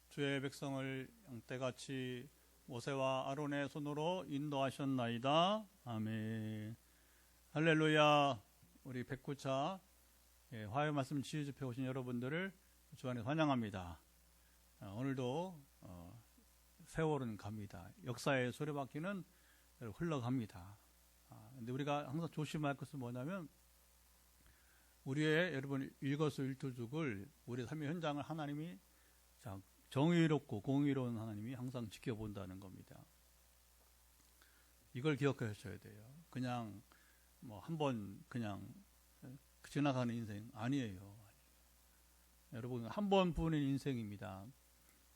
주의 백성을 양떼같이 모세와 아론의 손으로 인도하셨나이다. 아멘. 할렐루야. 우리 109차 화요 말씀 지휘 집회 오신 여러분들을 주 안에 환영합니다. 오늘도 세월은 갑니다. 역사의 소리바퀴는 흘러갑니다. 근데 우리가 항상 조심할 것은 뭐냐면 우리의 여러분 일거수일투족을 우리 삶의 현장을 하나님이 정의롭고 공의로운 하나님이 항상 지켜본다는 겁니다. 이걸 기억하셔야 돼요. 그냥 뭐 한번 그냥 지나가는 인생 아니에요. 여러분 한 번뿐인 인생입니다.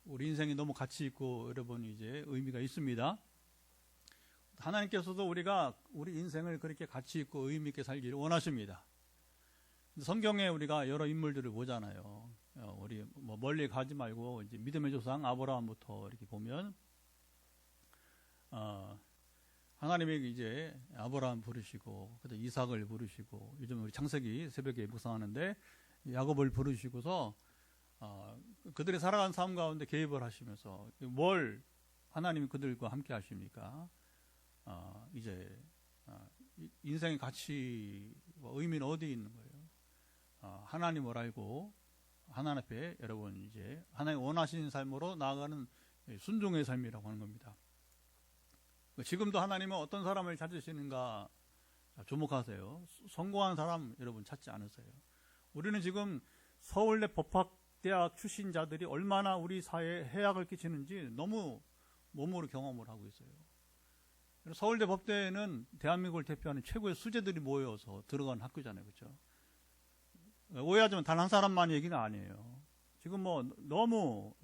우리 인생이 너무 가치 있고 여러분 이제 의미가 있습니다. 하나님께서도 우리가 우리 인생을 그렇게 가치 있고 의미 있게 살기를 원하십니다. 성경에 우리가 여러 인물들을 보잖아요. 우리 뭐 멀리 가지 말고 이제 믿음의 조상 아브라함부터 이렇게 보면 하나님이 이제 아브라함 부르시고 그다음 이삭을 부르시고 요즘 우리 창세기 새벽에 묵상하는데 야곱을 부르시고서 그들이 살아간 삶 가운데 개입을 하시면서 뭘 하나님이 그들과 함께 하십니까? 이제 인생의 가치와 의미는 어디에 있는 거예요? 하나님을 알고 하나님 앞에 여러분 이제 하나님 원하시는 삶으로 나아가는 순종의 삶이라고 하는 겁니다. 지금도 하나님은 어떤 사람을 찾으시는가 주목하세요. 성공한 사람 여러분 찾지 않으세요. 우리는 지금 서울대 법학대학 출신자들이 얼마나 우리 사회에 해악을 끼치는지 너무 몸으로 경험을 하고 있어요. 서울대 법대는 대한민국을 대표하는 최고의 수재들이 모여서 들어간 학교잖아요. 그렇죠? 오해하지만 단 한 사람만 얘기는 아니에요. 지금 뭐 너무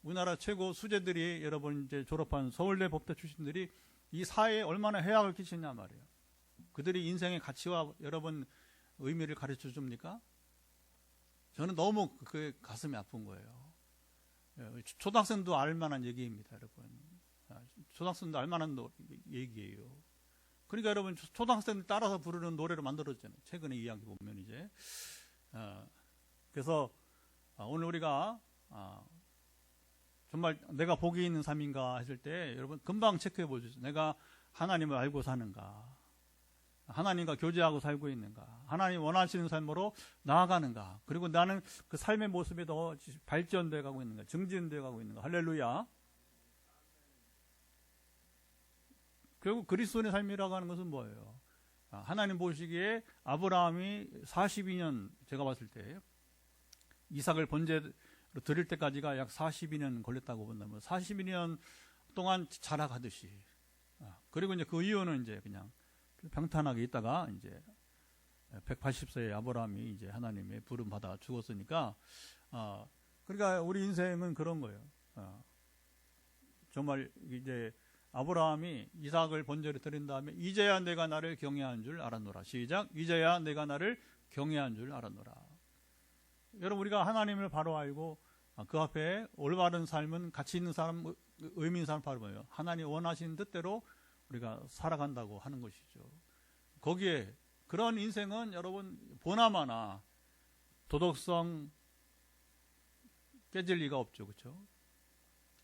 우리나라 최고 수재들이 여러분 이제 졸업한 서울대 법대 출신들이 이 사회에 얼마나 해악을 끼치냐 말이에요. 그들이 인생의 가치와 여러분 의미를 가르쳐 줍니까? 저는 너무 그 가슴이 아픈 거예요. 초등학생도 알만한 얘기입니다, 여러분. 초등학생도 알만한 얘기예요. 그러니까 여러분 초등학생들 따라서 부르는 노래를 만들었잖아요. 최근에 이야기 보면 이제 그래서 오늘 우리가 정말 내가 복이 있는 삶인가 했을 때 여러분 금방 체크해 보죠. 내가 하나님을 알고 사는가, 하나님과 교제하고 살고 있는가, 하나님 원하시는 삶으로 나아가는가, 그리고 나는 그 삶의 모습이 더 발전돼 가고 있는가, 증진돼 가고 있는가. 할렐루야. 결국 그리스도인의 삶이라고 하는 것은 뭐예요? 하나님 보시기에 아브라함이 42년 제가 봤을 때 이삭을 번제로 드릴 때까지가 약 42년 걸렸다고 본다면 42년 동안 자라가듯이 그리고 이제 그 이유는 이제 그냥 평탄하게 있다가 이제 180세의 아브라함이 이제 하나님의 부름 받아 죽었으니까 그러니까 우리 인생은 그런 거예요. 정말 이제 아브라함이 이삭을 번제로 드린 다음에 이제야 내가 나를 경외한 줄 알았노라. 시작. 이제야 내가 나를 경외한 줄 알았노라. 여러분 우리가 하나님을 바로 알고 그 앞에 올바른 삶은 가치 있는 삶, 의미 있는 삶 바로 뭐예요? 하나님 원하시는 뜻대로 우리가 살아간다고 하는 것이죠. 거기에 그런 인생은 여러분 보나마나 도덕성 깨질 리가 없죠. 그렇죠?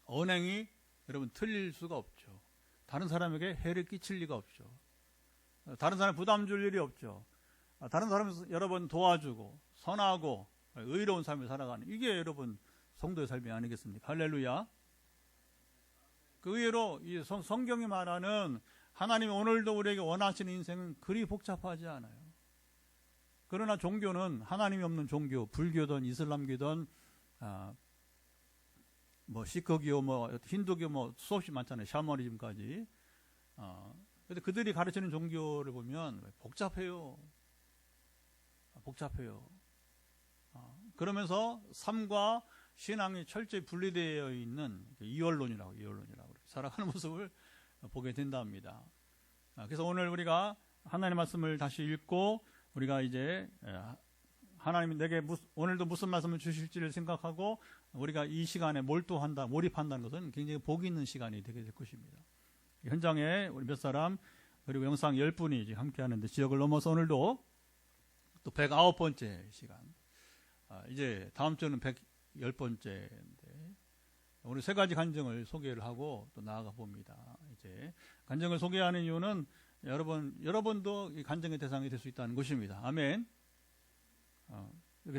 언행이 여러분 틀릴 수가 없죠. 다른 사람에게 해를 끼칠 리가 없죠. 다른 사람 부담 줄 일이 없죠. 다른 사람 여러분 도와주고 선하고 의로운 삶을 살아가는 이게 여러분 성도의 삶이 아니겠습니까? 할렐루야. 그 의외로 이 성경이 말하는 하나님이 오늘도 우리에게 원하시는 인생은 그리 복잡하지 않아요. 그러나 종교는 하나님이 없는 종교, 불교든 이슬람교든 뭐 시크교, 뭐 힌두교, 뭐 수없이 많잖아요. 샤머니즘까지. 근데 그들이 가르치는 종교를 보면 복잡해요. 그러면서 삶과 신앙이 철저히 분리되어 있는 이원론이라고 살아가는 모습을 보게 된답니다. 그래서 오늘 우리가 하나님의 말씀을 다시 읽고 우리가 이제 하나님이 내게 오늘도 무슨 말씀을 주실지를 생각하고 우리가 이 시간에 몰입한다는 것은 굉장히 복이 있는 시간이 되게 될 것입니다. 현장에 우리 몇 사람 그리고 영상 10분이 함께 하는데 지역을 넘어서 오늘도 또 109번째 시간. 이제 다음 주는 110번째인데 오늘 세 가지 간증을 소개를 하고 또 나아가 봅니다. 이제 간증을 소개하는 이유는 여러분도 이 간증의 대상이 될 수 있다는 것입니다. 아멘.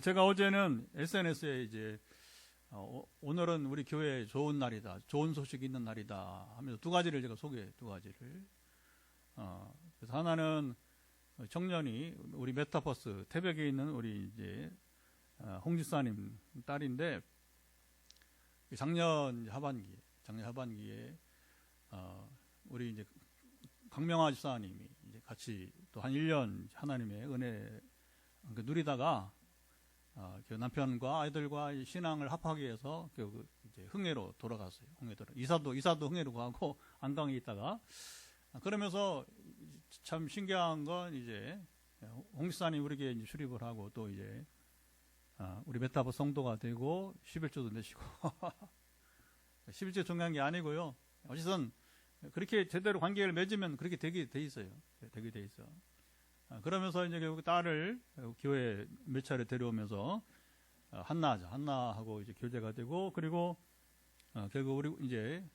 제가 어제는 SNS에 이제 오늘은 우리 교회에 좋은 날이다, 좋은 소식이 있는 날이다 하면서 두 가지를 제가 두 가지를. 그래서 하나는 청년이 우리 메타버스 태백에 있는 우리 이제 홍지사님 딸인데 작년 하반기에 우리 이제 강명화 집사님이 이제 같이 또 한 1년 하나님의 은혜 누리다가 그 남편과 아이들과 신앙을 합하기 위해서 이제 흥해로 돌아갔어요. 이사도 흥해로 가고 안강에 있다가 그러면서 참 신기한 건 이제 홍지사님 우리에게 이제 출입을 하고 또 이제 우리 메타버스 성도가 되고 11조도 내시고 11조 중요한 게 아니고요. 어쨌든 그렇게 제대로 관계를 맺으면 그렇게 되게 돼 있어요. 되게 돼 있어. 그러면서 이제 결국 딸을 교회 몇 차례 데려오면서 한나하고 이제 교제가 되고 그리고 결국 우리 이제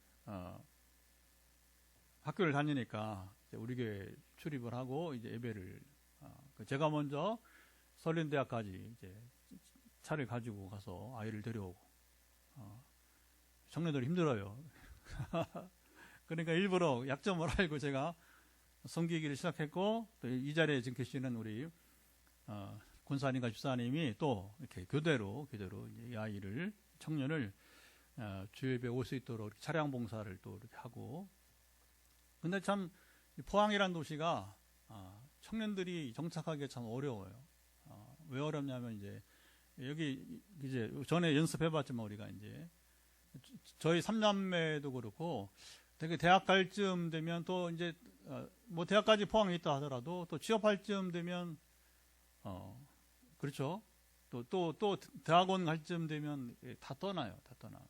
학교를 다니니까 이제 우리 교회 출입을 하고 이제 예배를 제가 먼저 설린대학까지 이제 차를 가지고 가서 아이를 데려오고 청년들이 힘들어요. 그러니까 일부러 약점을 알고 제가 섬기기를 시작했고 또 이 자리에 지금 계시는 우리 권사님과 집사님이 또 이렇게 교대로 이제 이 아이를 청년을 주일에 올 수 있도록 차량 봉사를 또 이렇게 하고. 근데 참 포항이라는 도시가 청년들이 정착하기가 참 어려워요. 왜 어렵냐면 이제 여기 이제 전에 연습해봤지만 우리가 이제 저희 삼남매도 그렇고 되게 대학 갈 쯤 되면 또 이제 뭐 대학까지 포항에 있다 하더라도 또 취업할 쯤 되면 그렇죠. 또 대학원 갈 쯤 되면 다 떠나요. 다 떠나.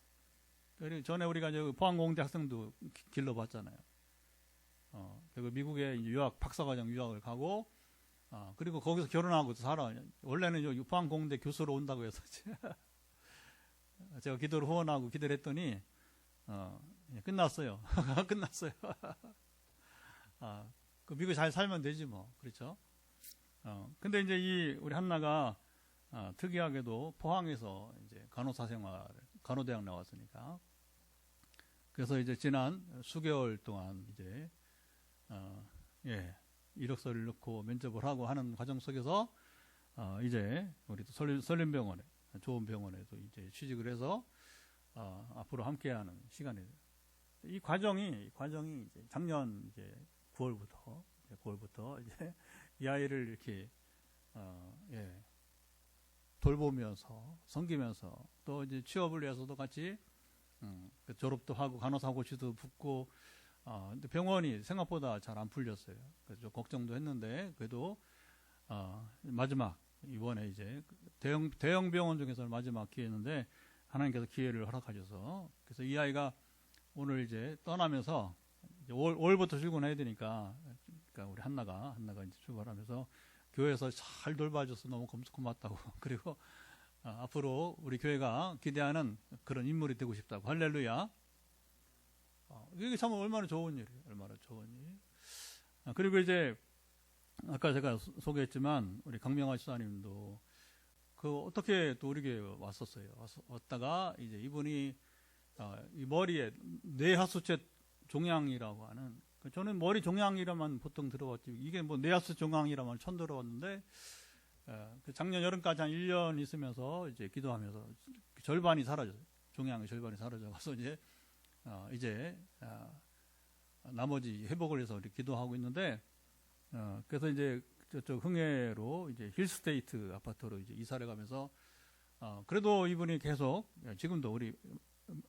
그리고 전에 우리가 이제 포항공대 학생도 길러봤잖아요. 그리고 미국에 이제 박사과정 유학을 가고 그리고 거기서 결혼하고 살아. 원래는 여기 포항공대 교수로 온다고 해서 제가 기도를 후원하고 기도를 했더니 끝났어요. 끝났어요. 그 미국 잘 살면 되지 뭐. 그렇죠? 근데 이제 우리 한나가 특이하게도 포항에서 이제 간호사 생활, 간호대학 나왔으니까. 그래서 이제 지난 수개월 동안 이제 이력서를 넣고 면접을 하고 하는 과정 속에서 이제 우리 또 설림병원에 좋은 병원에도 이제 취직을 해서 앞으로 함께하는 시간이 이 과정이 이제 작년 이제 9월부터 이제 이 아이를 이렇게 돌보면서 섬기면서 또 이제 취업을 위해서도 같이 졸업도 하고 간호사 고시도 붙고 근데 병원이 생각보다 잘 안 풀렸어요. 그래서 좀 걱정도 했는데 그래도 마지막 이번에 이제 대형 병원 중에서 마지막 기회였는데 하나님께서 기회를 허락하셔서 그래서 이 아이가 오늘 이제 떠나면서 이제 올부터 출근해야 되니까 그러니까 우리 한나가 이제 출발하면서 교회에서 잘 돌봐줘서 너무 고맙다고 그리고 앞으로 우리 교회가 기대하는 그런 인물이 되고 싶다고 할렐루야. 이게 참 얼마나 좋은 일이에요. 얼마나 좋은 일. 그리고 이제 아까 제가 소개했지만 우리 강명화 집사님도 그 어떻게 또 우리 교회에 왔었어요. 왔다가 이제 이분이 이 머리에 뇌하수체 종양이라고 하는 저는 머리 종양이라만 보통 들어봤지 이게 뭐 뇌하수 종양이라만 처음 들어봤는데 작년 여름까지 한 1년 있으면서 이제 기도하면서 절반이 사라졌어요. 종양의 절반이 사라져가서 이제 나머지 회복을 해서 우리 기도하고 있는데 그래서 이제 저쪽 흥해로 이제 힐스테이트 아파트로 이제 이사를 가면서 그래도 이분이 계속 지금도 우리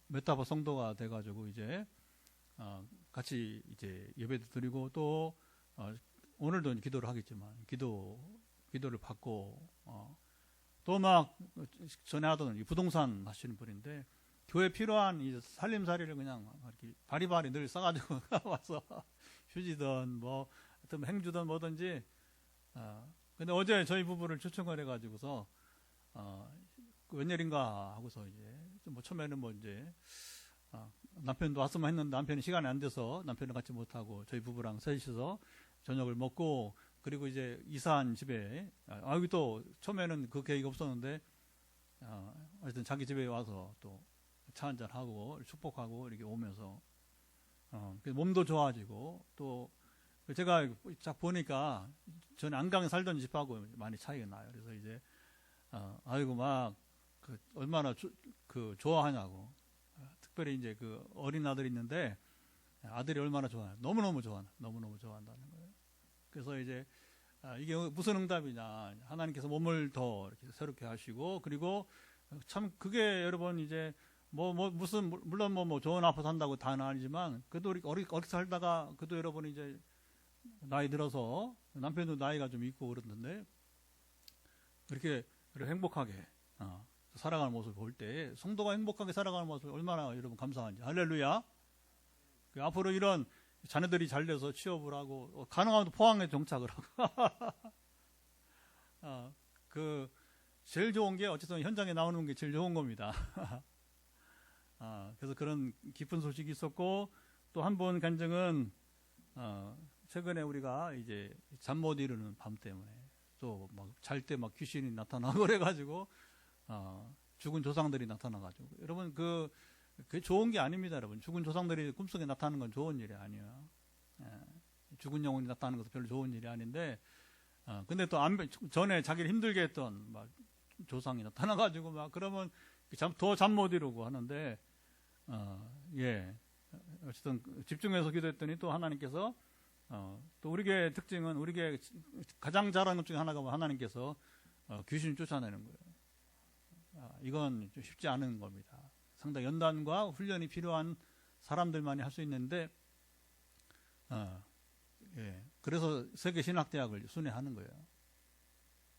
메타버스 성도가 돼가지고 이제 같이 이제 예배도 드리고 또 오늘도 기도를 하겠지만 기도를 받고 또 막 전에 하던 이 부동산 하시는 분인데 교회 필요한 이 살림살이를 그냥 이렇게 바리바리 늘 싸가지고 와서 휴지든 뭐 하여튼 행주든 뭐든지 근데 어제 저희 부부를 초청을 해가지고서 웬일인가 하고서 이제 뭐 처음에는 뭐 이제 남편도 왔으면 했는데 남편이 시간이 안 돼서 남편을 같이 못하고 저희 부부랑 셋이서 저녁을 먹고, 그리고 이제 이사한 집에, 여기 또 처음에는 그 계획이 없었는데, 어쨌든 자기 집에 와서 또 차 한잔 하고 축복하고 이렇게 오면서, 몸도 좋아지고, 또 제가 딱 보니까 저는 안강에 살던 집하고 많이 차이가 나요. 그래서 이제, 아이고 막, 얼마나 좋아하냐고. 특별히 이제 그 어린 아들이 있는데, 아들이 얼마나 좋아하냐. 너무너무 좋아한다는 거예요. 그래서 이제, 이게 무슨 응답이냐. 하나님께서 몸을 더 이렇게 새롭게 하시고, 그리고 참 그게 여러분 이제 물론 좋은 아파 산다고 다는 아니지만, 그래도 어리게 살다가, 그래도 여러분 이제 나이 들어서, 남편도 나이가 좀 있고 그러는데, 이렇게 행복하게, 살아가는 모습을 볼 때, 성도가 행복하게 살아가는 모습을 얼마나 여러분 감사한지. 할렐루야. 앞으로 이런 자녀들이 잘 돼서 취업을 하고, 가능하면 포항에 정착을 하고, 제일 좋은 게 어쨌든 현장에 나오는 게 제일 좋은 겁니다. 그래서 그런 기쁜 소식이 있었고, 또 한 번 간증은, 최근에 우리가 이제 잠 못 이루는 밤 때문에 또 막 잘 때 막 귀신이 나타나고 그래가지고, 죽은 조상들이 나타나가지고, 여러분 그게 좋은 게 아닙니다, 여러분. 죽은 조상들이 꿈속에 나타나는 건 좋은 일이 아니에요. 죽은 영혼이 나타나는 것도 별로 좋은 일이 아닌데, 근데 또 전에 자기를 힘들게 했던 막 조상이 나타나가지고 막 그러면 더 잠 못 이루고 하는데, 어쨌든 집중해서 기도했더니 또 하나님께서, 또 우리의 특징은, 우리의 가장 잘하는 것 중에 하나가 하나님께서 귀신을 쫓아내는 거예요. 이건 좀 쉽지 않은 겁니다. 상당히 연단과 훈련이 필요한 사람들만이 할 수 있는데, 그래서 세계신학대학을 순회하는 거예요.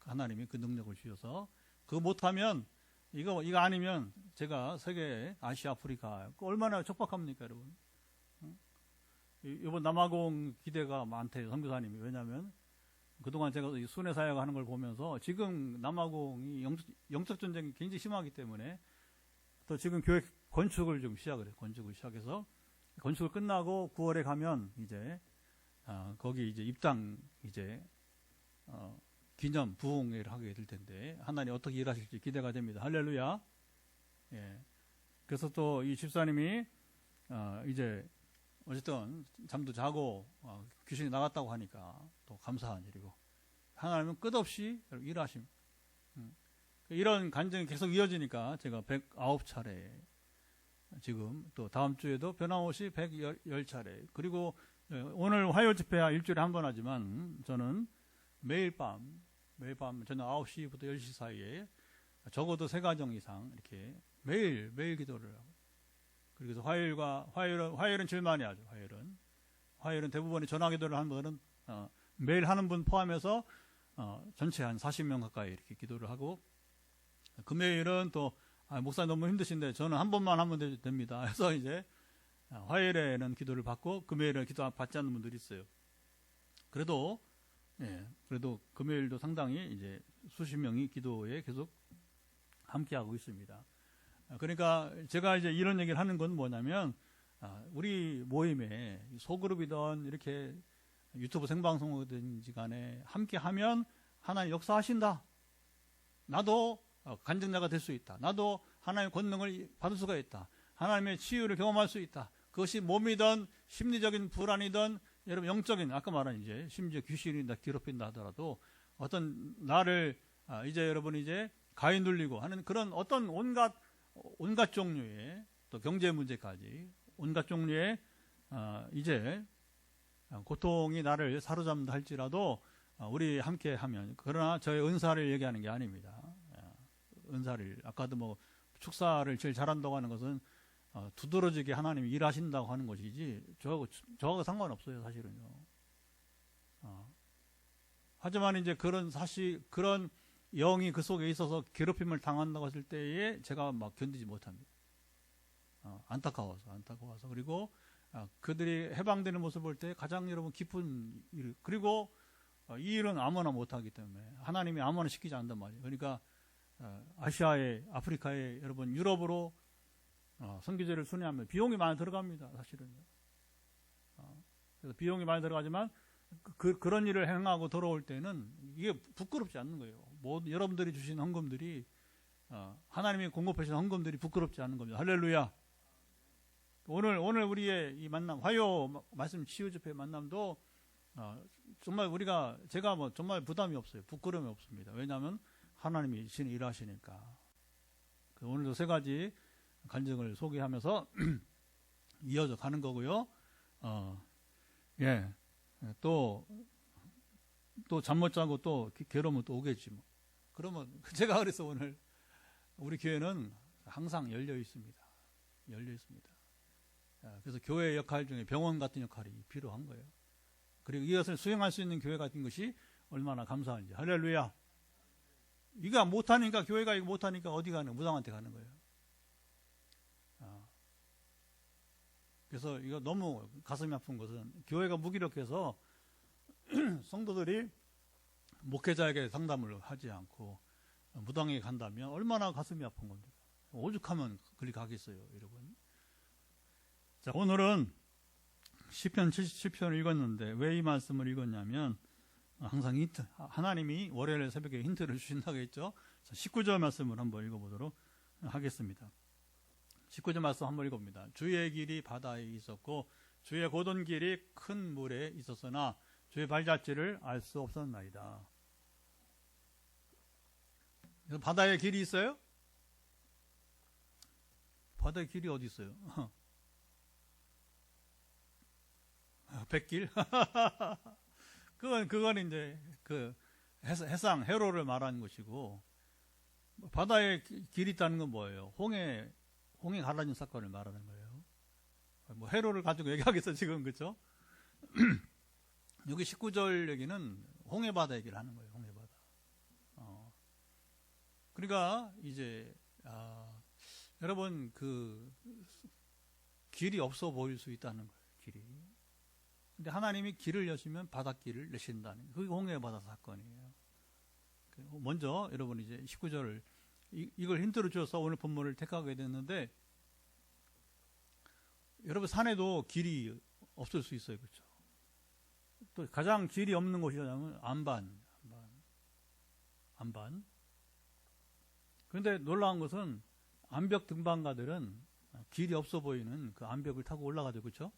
하나님이 그 능력을 주셔서, 그거 못하면, 이거 아니면 제가 세계, 아시아, 아프리카, 얼마나 척박합니까, 여러분? 이번 남아공 기대가 많대요, 선교사님이. 왜냐하면 그동안 제가 이 순회 사역 하는 걸 보면서, 지금 남아공이 영적 전쟁이 굉장히 심하기 때문에, 또 지금 교회 건축을 좀 시작을 해요. 건축을 시작해서, 건축을 끝나고 9월에 가면 이제, 거기 이제 입당, 이제, 기념 부흥회를 하게 될 텐데, 하나님 어떻게 일하실지 기대가 됩니다. 할렐루야. 그래서 또 이 집사님이, 이제, 어쨌든 잠도 자고, 귀신이 나갔다고 하니까 또 감사한 일이고, 하나님은 끝없이 일하심. 이런 간증이 계속 이어지니까 제가 109차례, 지금 또 다음 주에도 변함없이 110차례, 그리고 오늘 화요일 집회야 일주일에 한 번 하지만, 저는 매일 밤 저녁 9시부터 10시 사이에 적어도 3가정 이상 이렇게 매일 기도를 하고, 그래서 화요일은 제일 많이 하죠. 화요일은 대부분이 전화 기도를 하는 분은, 매일 하는 분 포함해서 전체 한 40명 가까이 이렇게 기도를 하고, 금요일은 또 목사님 너무 힘드신데 저는 한 번만 하면 됩니다. 그래서 이제 화요일에는 기도를 받고 금요일에는 기도 받지 않는 분들이 있어요. 그래도 금요일도 상당히 이제 수십 명이 기도에 계속 함께하고 있습니다. 그러니까 제가 이제 이런 얘기를 하는 건 뭐냐면, 우리 모임에 소그룹이든 이렇게 유튜브 생방송이든지 간에 함께 하면 하나님 역사하신다. 나도 간증자가 될 수 있다. 나도 하나님의 권능을 받을 수가 있다. 하나님의 치유를 경험할 수 있다. 그것이 몸이든 심리적인 불안이든, 여러분 영적인, 아까 말한 이제 심지어 귀신이 나 괴롭힌다 하더라도, 어떤 나를 이제 여러분 이제 가위 눌리고 하는 그런 어떤 온갖 종류의, 또 경제 문제까지 온갖 종류의 이제 고통이 나를 사로잡는다 할지라도, 우리 함께 하면, 그러나 저의 은사를 얘기하는 게 아닙니다. 은사를, 아까도 축사를 제일 잘한다고 하는 것은 두드러지게 하나님이 일하신다고 하는 것이지, 저하고 상관없어요, 사실은요. 하지만 이제 그런 영이 그 속에 있어서 괴롭힘을 당한다고 했을 때에 제가 막 견디지 못합니다. 안타까워서. 그리고 그들이 해방되는 모습을 볼 때 가장 여러분 기쁜 일, 그리고 이 일은 아무나 못하기 때문에 하나님이 아무나 시키지 않는단 말이에요. 그러니까 아시아에, 아프리카에, 여러분 유럽으로 선교제를 순회하면 비용이 많이 들어갑니다. 사실은요. 그래서 비용이 많이 들어가지만 그런 일을 행하고 돌아올 때는 이게 부끄럽지 않는 거예요. 여러분들이 주신 헌금들이 하나님이 공급하신 헌금들이 부끄럽지 않은 겁니다. 할렐루야. 오늘 우리의 이 만남, 화요 말씀 치유 집회 만남도 정말 제가 정말 부담이 없어요. 부끄러움이 없습니다. 왜냐하면 하나님이 신이 일하시니까. 오늘도 세 가지 간증을 소개하면서 이어져 가는 거고요. 또 잠 못 자고 또 괴로우면 또 오겠지 뭐. 그러면 제가 그래서 오늘 우리 교회는 항상 열려 있습니다. 열려 있습니다. 그래서 교회의 역할 중에 병원 같은 역할이 필요한 거예요. 그리고 이것을 수행할 수 있는 교회 같은 것이 얼마나 감사한지. 할렐루야. 이거 못하니까, 교회가 이거 못하니까 어디 가는, 무당한테 가는 거예요. 그래서 이거 너무 가슴이 아픈 것은 교회가 무기력해서 성도들이 목회자에게 상담을 하지 않고 무당에게 간다면 얼마나 가슴이 아픈 겁니까? 오죽하면 그리 가겠어요, 여러분. 자, 오늘은 시편 77편을 읽었는데 왜 이 말씀을 읽었냐면 항상 하나님이 월요일 새벽에 힌트를 주신다고 했죠. 19절 말씀을 한번 읽어보도록 하겠습니다. 19절 말씀 한번 읽어봅니다. 주의 길이 바다에 있었고 주의 고던 길이 큰 물에 있었으나 주의 발자취를 알 수 없었나이다. 바다에 길이 있어요? 바다에 길이 어디 있어요? 백길? 그건 이제 해상, 해로를 말하는 것이고, 바다에 길이 있다는 건 뭐예요? 홍해 가라진 사건을 말하는 거예요. 해로를 가지고 얘기하겠어, 지금, 그쵸? 여기 19절 얘기는 홍해바다 얘기를 하는 거예요, 홍해바다. 그러니까, 이제, 여러분, 길이 없어 보일 수 있다는 거예요, 길이. 근데 하나님이 길을 여시면 바닷길을 내신다는, 그게 홍해바다 사건이에요. 먼저, 여러분 이제 19절을, 이걸 힌트로 주어서 오늘 본문을 택하게 됐는데, 여러분 산에도 길이 없을 수 있어요. 그렇죠? 또 가장 길이 없는 곳이라면 안반. 그런데 놀라운 것은 암벽 등반가들은 길이 없어 보이는 그 암벽을 타고 올라가죠. 그렇죠?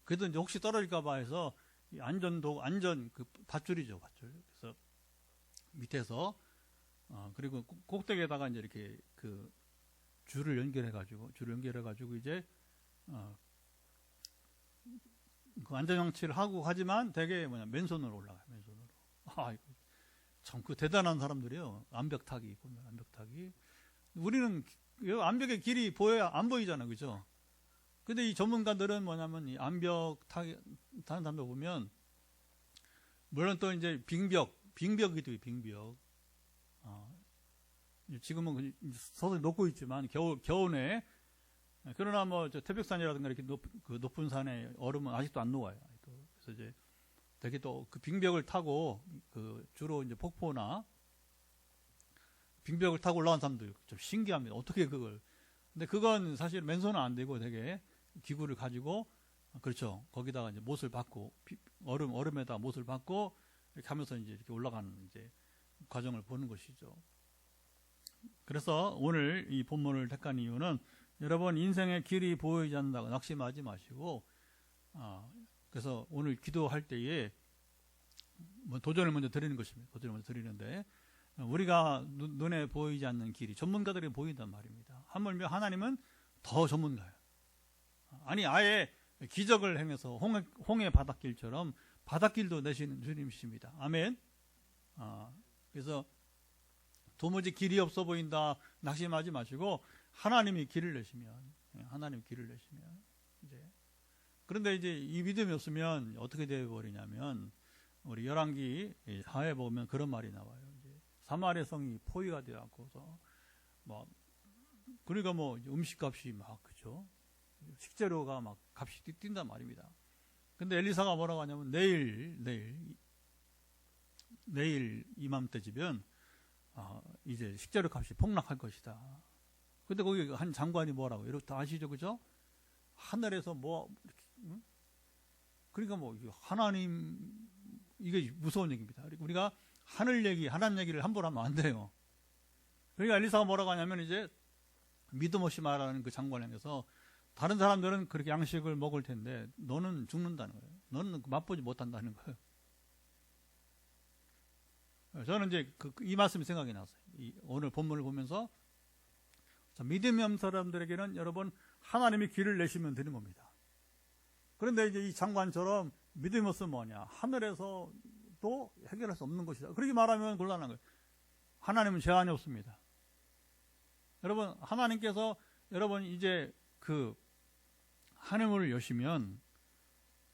그래도 이제 혹시 떨어질까봐 해서 안전 그 밧줄이죠, 밧줄. 그래서 밑에서 그리고 꼭대기에다가 이제 이렇게 그 줄을 연결해가지고 이제 그 안전장치를 하고 가지만 되게 맨손으로 올라가요, 맨손으로. 참 그 대단한 사람들이요. 암벽 타기. 우리는 암벽의 길이 안 보이잖아요, 그죠? 근데 이 전문가들은 뭐냐면 이 암벽 타는 사람들 보면 물론 또 이제 빙벽이도 빙벽. 지금은 서서히 녹고 있지만 겨우내. 그러나 저 태백산이라든가 이렇게 높은 산에 얼음은 아직도 안 녹아요. 그래서 이제 되게 또 그 빙벽을 타고 주로 이제 폭포나 빙벽을 타고 올라간 사람들 좀 신기합니다. 어떻게 그걸? 근데 그건 사실 맨손은 안 되고 되게 기구를 가지고 그렇죠. 거기다가 이제 못을 받고 얼음에다 못을 받고 이렇게 하면서 이제 이렇게 올라가는 이제 과정을 보는 것이죠. 그래서 오늘 이 본문을 택한 이유는 여러분 인생의 길이 보이지 않는다고 낙심하지 마시고 그래서 오늘 기도할 때에 도전을 먼저 드리는 것입니다. 도전을 먼저 드리는데 우리가 눈에 보이지 않는 길이 전문가들이 보인단 말입니다. 하물며 하나님은 더 전문가예요. 아니 아예 기적을 행해서 홍해 바닷길처럼 바닷길도 내시는 주님이십니다. 아멘. 그래서 도무지 길이 없어 보인다 낙심하지 마시고 하나님이 길을 내시면 이제 그런데 이제 이 믿음이 없으면 어떻게 되어 버리냐면 우리 열왕기 4에 보면 그런 말이 나와요. 이제 사마리아 성이 포위가 되었고서 그러니까 음식값이 그죠? 식재료가 값이 뛴단 말입니다. 근데 엘리사가 뭐라고 하냐면 내일 이맘때쯤이면 이제 식재료 값이 폭락할 것이다. 근데 거기 한 장관이 뭐라고, 이렇게 다 아시죠? 그죠? 하늘에서 뭐, 응? 그러니까 뭐, 하나님, 이게 무서운 얘기입니다. 우리가 하늘 얘기, 하나님 얘기를 함부로 하면 안 돼요. 그러니까 엘리사가 뭐라고 하냐면, 이제, 믿음 없이 말하는 그 장관을 향해서, 다른 사람들은 그렇게 양식을 먹을 텐데, 너는 죽는다는 거예요. 너는 맛보지 못한다는 거예요. 저는 이제 이 말씀이 생각이 났어요. 오늘 본문을 보면서, 자, 믿음이 없는 사람들에게는 여러분, 하나님이 길을 내시면 되는 겁니다. 그런데 이제 이 장관처럼 믿음이 없으면 뭐냐? 하늘에서도 해결할 수 없는 것이다. 그렇게 말하면 곤란한 거예요. 하나님은 제한이 없습니다. 여러분, 하나님께서 여러분 이제 그 하늘문을 여시면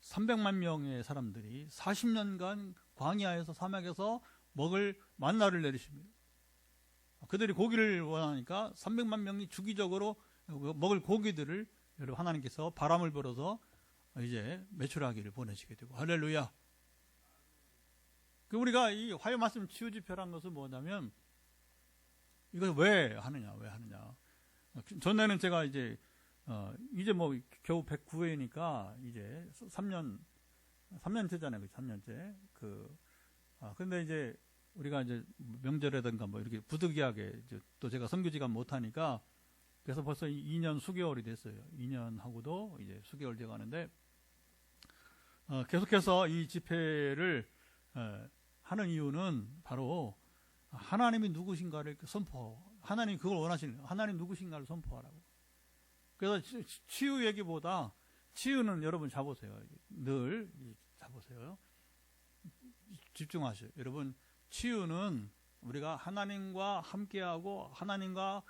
300만 명의 사람들이 40년간 광야에서 사막에서 먹을 만나를 내리십니다. 그들이 고기를 원하니까 300만 명이 주기적으로 먹을 고기들을 여러분 하나님께서 바람을 불어서 이제 매출하기를 보내시게 되고, 할렐루야. 우리가 이 화요 말씀 치유 집회란 것은 뭐냐면, 이걸 왜 하느냐. 전에는 제가 이제 뭐 겨우 109회니까 이제 3년째잖아요. 3년째. 근데 이제 우리가 이제 명절이라든가 뭐 이렇게 부득이하게 또 제가 선교지가 못하니까, 그래서 벌써 2년 수개월이 됐어요. 2년하고도 이제 수개월 돼 가는데, 계속해서 이 집회를 하는 이유는 바로 하나님이 누구신가를 하나님 그걸 원하시는, 하나님 누구신가를 선포하라고. 그래서 치유 얘기보다, 치유는 여러분 잡으세요. 늘 잡으세요. 집중하세요. 여러분, 치유는 우리가 하나님과 함께하고 하나님과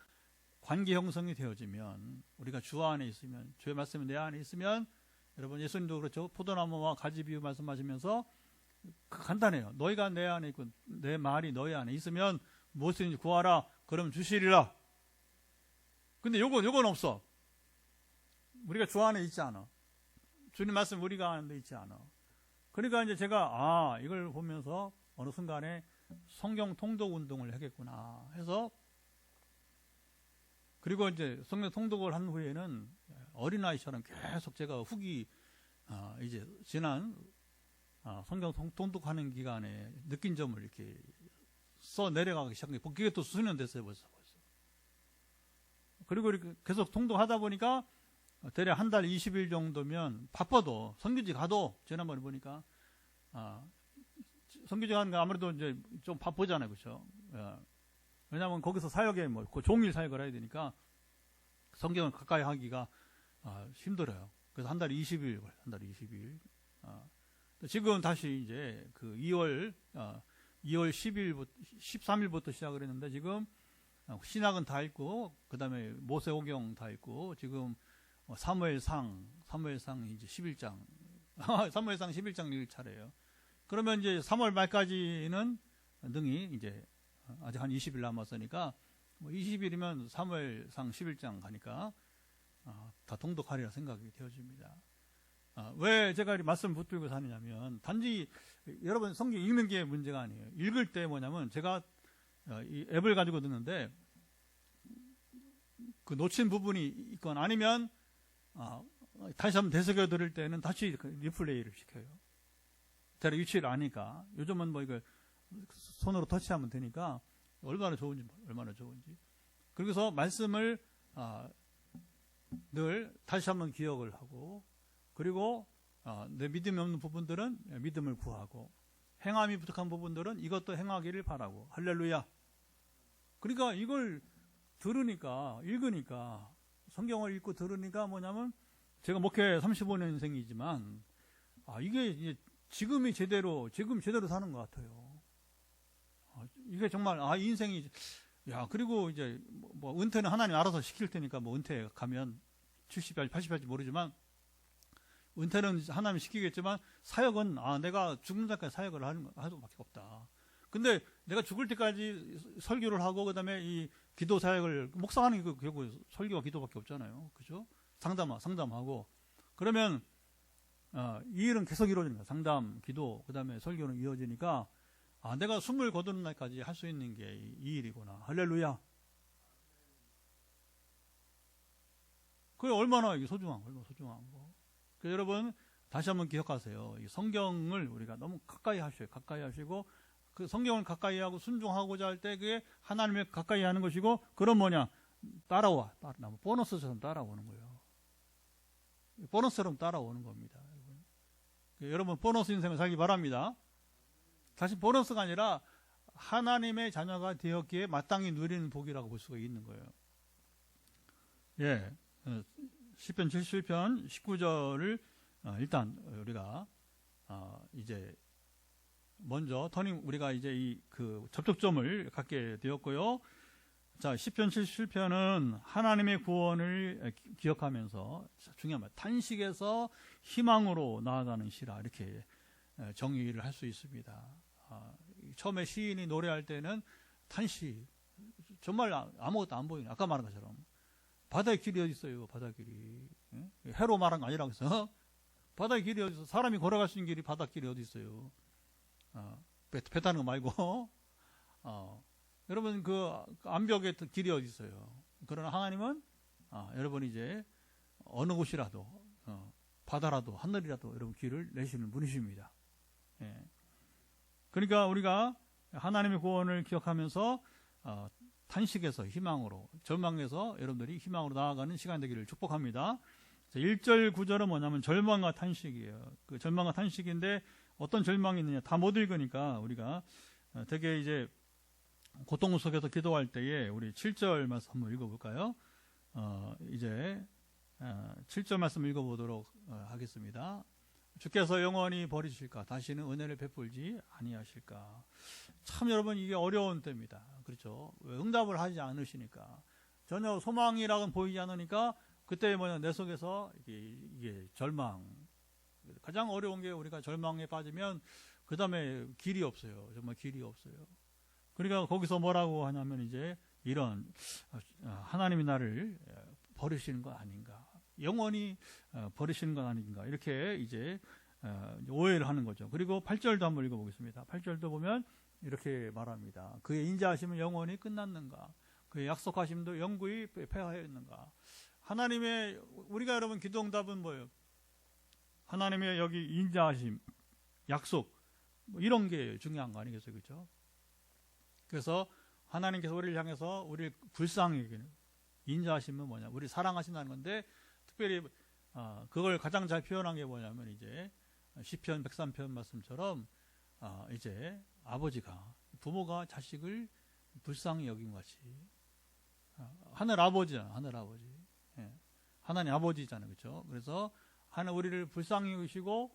관계 형성이 되어지면, 우리가 주 안에 있으면, 주의 말씀이 내 안에 있으면, 여러분 예수님도 그렇죠. 포도나무와 가지 비유 말씀하시면서 간단해요. 너희가 내 안에 있고 내 말이 너희 안에 있으면 무엇이든지 구하라, 그러면 주시리라. 근데 요건 없어. 우리가 주 안에 있지 않아. 주님 말씀 우리가 안에 있지 않아. 그러니까 이제 제가 이걸 보면서 어느 순간에 성경 통독 운동을 하겠구나 해서, 그리고 이제 성경 통독을 한 후에는 어린아이처럼 계속 제가 후기, 이제 지난 성경 통독하는 기간에 느낀 점을 이렇게 써 내려가기 시작한 게, 그게 또 수년 됐어요, 벌써. 그리고 이렇게 계속 통독하다 보니까 대략 한 달 20일 정도면 바빠도, 선교지 가도, 지난번에 보니까, 선교지 가는 거 아무래도 이제 좀 바쁘잖아요, 그렇죠? 왜냐하면 거기서 사역에 그 종일 사역을 해야 되니까 성경을 가까이 하기가 힘들어요. 그래서 한 달에 20일. 지금 다시 이제 그 2월 13일부터 시작을 했는데, 지금 신학은 다 읽고, 그 다음에 모세오경 다 읽고, 지금 사무엘상 이제 11장, 사무엘상 11장 읽을 차례예요. 그러면 이제 3월 말까지는 능히 이제 아직 한 20일 남았으니까, 20일이면 사무엘상 11장 가니까 다 통독하리라 생각이 되어집니다. 왜 제가 이 말씀 붙들고 사느냐면, 단지 여러분 성경 읽는 게 문제가 아니에요. 읽을 때 뭐냐면, 제가 이 앱을 가지고 듣는데, 그 놓친 부분이 있건 아니면 다시 한번 되새겨 들을 때는 다시 리플레이를 시켜요. 제가 위치를 아니까. 요즘은 뭐 이걸 손으로 터치하면 되니까 얼마나 좋은지. 그래서 말씀을 늘 다시 한번 기억을 하고, 그리고 내 믿음이 없는 부분들은 믿음을 구하고, 행함이 부족한 부분들은 이것도 행하기를 바라고. 할렐루야. 그러니까 이걸 읽으니까, 성경을 읽고 들으니까 뭐냐면, 제가 목회 35년생이지만 이게 이제 지금 제대로 사는 것 같아요. 이게 정말 인생이, 그리고 이제 뭐 은퇴는 하나님 알아서 시킬 테니까, 뭐 은퇴 가면 70할지 80할지 모르지만, 은퇴는 하나님 시키겠지만, 사역은 내가 죽는 날까지 사역을 하는 수밖에 없다. 근데 내가 죽을 때까지 설교를 하고, 그 다음에 이 기도 사역을, 목사하는 게 결국 설교와 기도밖에 없잖아요. 그죠? 상담하고. 그러면 이 일은 계속 이루어집니다. 상담, 기도, 그 다음에 설교는 이어지니까, 내가 숨을 거두는 날까지 할 수 있는 게 이 일이구나. 할렐루야. 그게 얼마나 이게 소중한 거. 그래서 여러분, 다시 한번 기억하세요. 이 성경을 우리가 너무 가까이 하셔요. 가까이 하시고, 그 성경을 가까이 하고 순종하고자 할 때 그게 하나님을 가까이 하는 것이고, 그럼 뭐냐? 따라와. 보너스처럼 따라오는 거예요. 보너스처럼 따라오는 겁니다. 여러분, 보너스 인생을 살기 바랍니다. 다시 보너스가 아니라 하나님의 자녀가 되었기에 마땅히 누리는 복이라고 볼 수가 있는 거예요. 예. 시편 77편 19절을 일단 우리가 이제 먼저 우리가 이제 이 그 접촉점을 갖게 되었고요. 자, 시편 77편은 하나님의 구원을 기억하면서 중요한 말, 탄식에서 희망으로 나아가는 시라, 이렇게 정의를 할 수 있습니다. 처음에 시인이 노래할 때는 탄식, 정말 아무것도 안 보이는, 아까 말한 것처럼 바다의 길이 어디 있어요? 바닷길이. 해로 말한 거 아니라고 해서 바다의 길이 어디 있어? 사람이 걸어갈 수 있는 길이 바닷길이 어디 있어요? 배 타는 거 말고. 여러분, 그 암벽의 길이 어디 있어요? 그러나 하나님은 여러분 이제 어느 곳이라도 바다라도 하늘이라도 여러분 길을 내시는 분이십니다. 예. 그러니까 우리가 하나님의 구원을 기억하면서 탄식에서 희망으로, 절망에서 여러분들이 희망으로 나아가는 시간 되기를 축복합니다. 1절 9절은 뭐냐면 절망과 탄식이에요. 그 절망과 탄식인데 어떤 절망이 있느냐, 다 못 읽으니까 우리가 되게 이제 고통 속에서 기도할 때에 우리 7절 말씀 한번 읽어볼까요? 이제 7절 말씀 읽어보도록 하겠습니다. 주께서 영원히 버리실까? 다시는 은혜를 베풀지 아니하실까? 참 여러분, 이게 어려운 때입니다. 그렇죠? 응답을 하지 않으시니까, 전혀 소망이라고는 보이지 않으니까, 그때 뭐냐, 내 속에서 이게 절망, 가장 어려운 게 우리가 절망에 빠지면 그 다음에 길이 없어요. 정말 길이 없어요. 그러니까 거기서 뭐라고 하냐면 이제 이런 하나님이 나를 버리시는 건 아닌가, 영원히 버리시는 건 아닌가, 이렇게 이제 오해를 하는 거죠. 그리고 8절도 한번 읽어보겠습니다. 8절도 보면 이렇게 말합니다. 그의 인자하심은 영원히 끝났는가, 그의 약속하심도 영구히 폐하였는가. 하나님의, 우리가 여러분 기도응답은 뭐예요? 하나님의 여기 인자하심, 약속, 뭐 이런 게 중요한 거 아니겠어요? 그렇죠? 그래서 하나님께서 우리를 향해서 우리를 불쌍히 여기는, 인자하심은 뭐냐, 우리 사랑하신다는 건데, 특별히 그걸 가장 잘 표현한 게 뭐냐면 이제 시편 103편 말씀처럼 이제 아버지가, 부모가 자식을 불쌍히 여긴 것이, 하늘 아버지잖아, 하늘 아버지. 예. 하나님 아버지잖아요, 그렇죠? 그래서 하나님 우리를 불쌍히 여기시고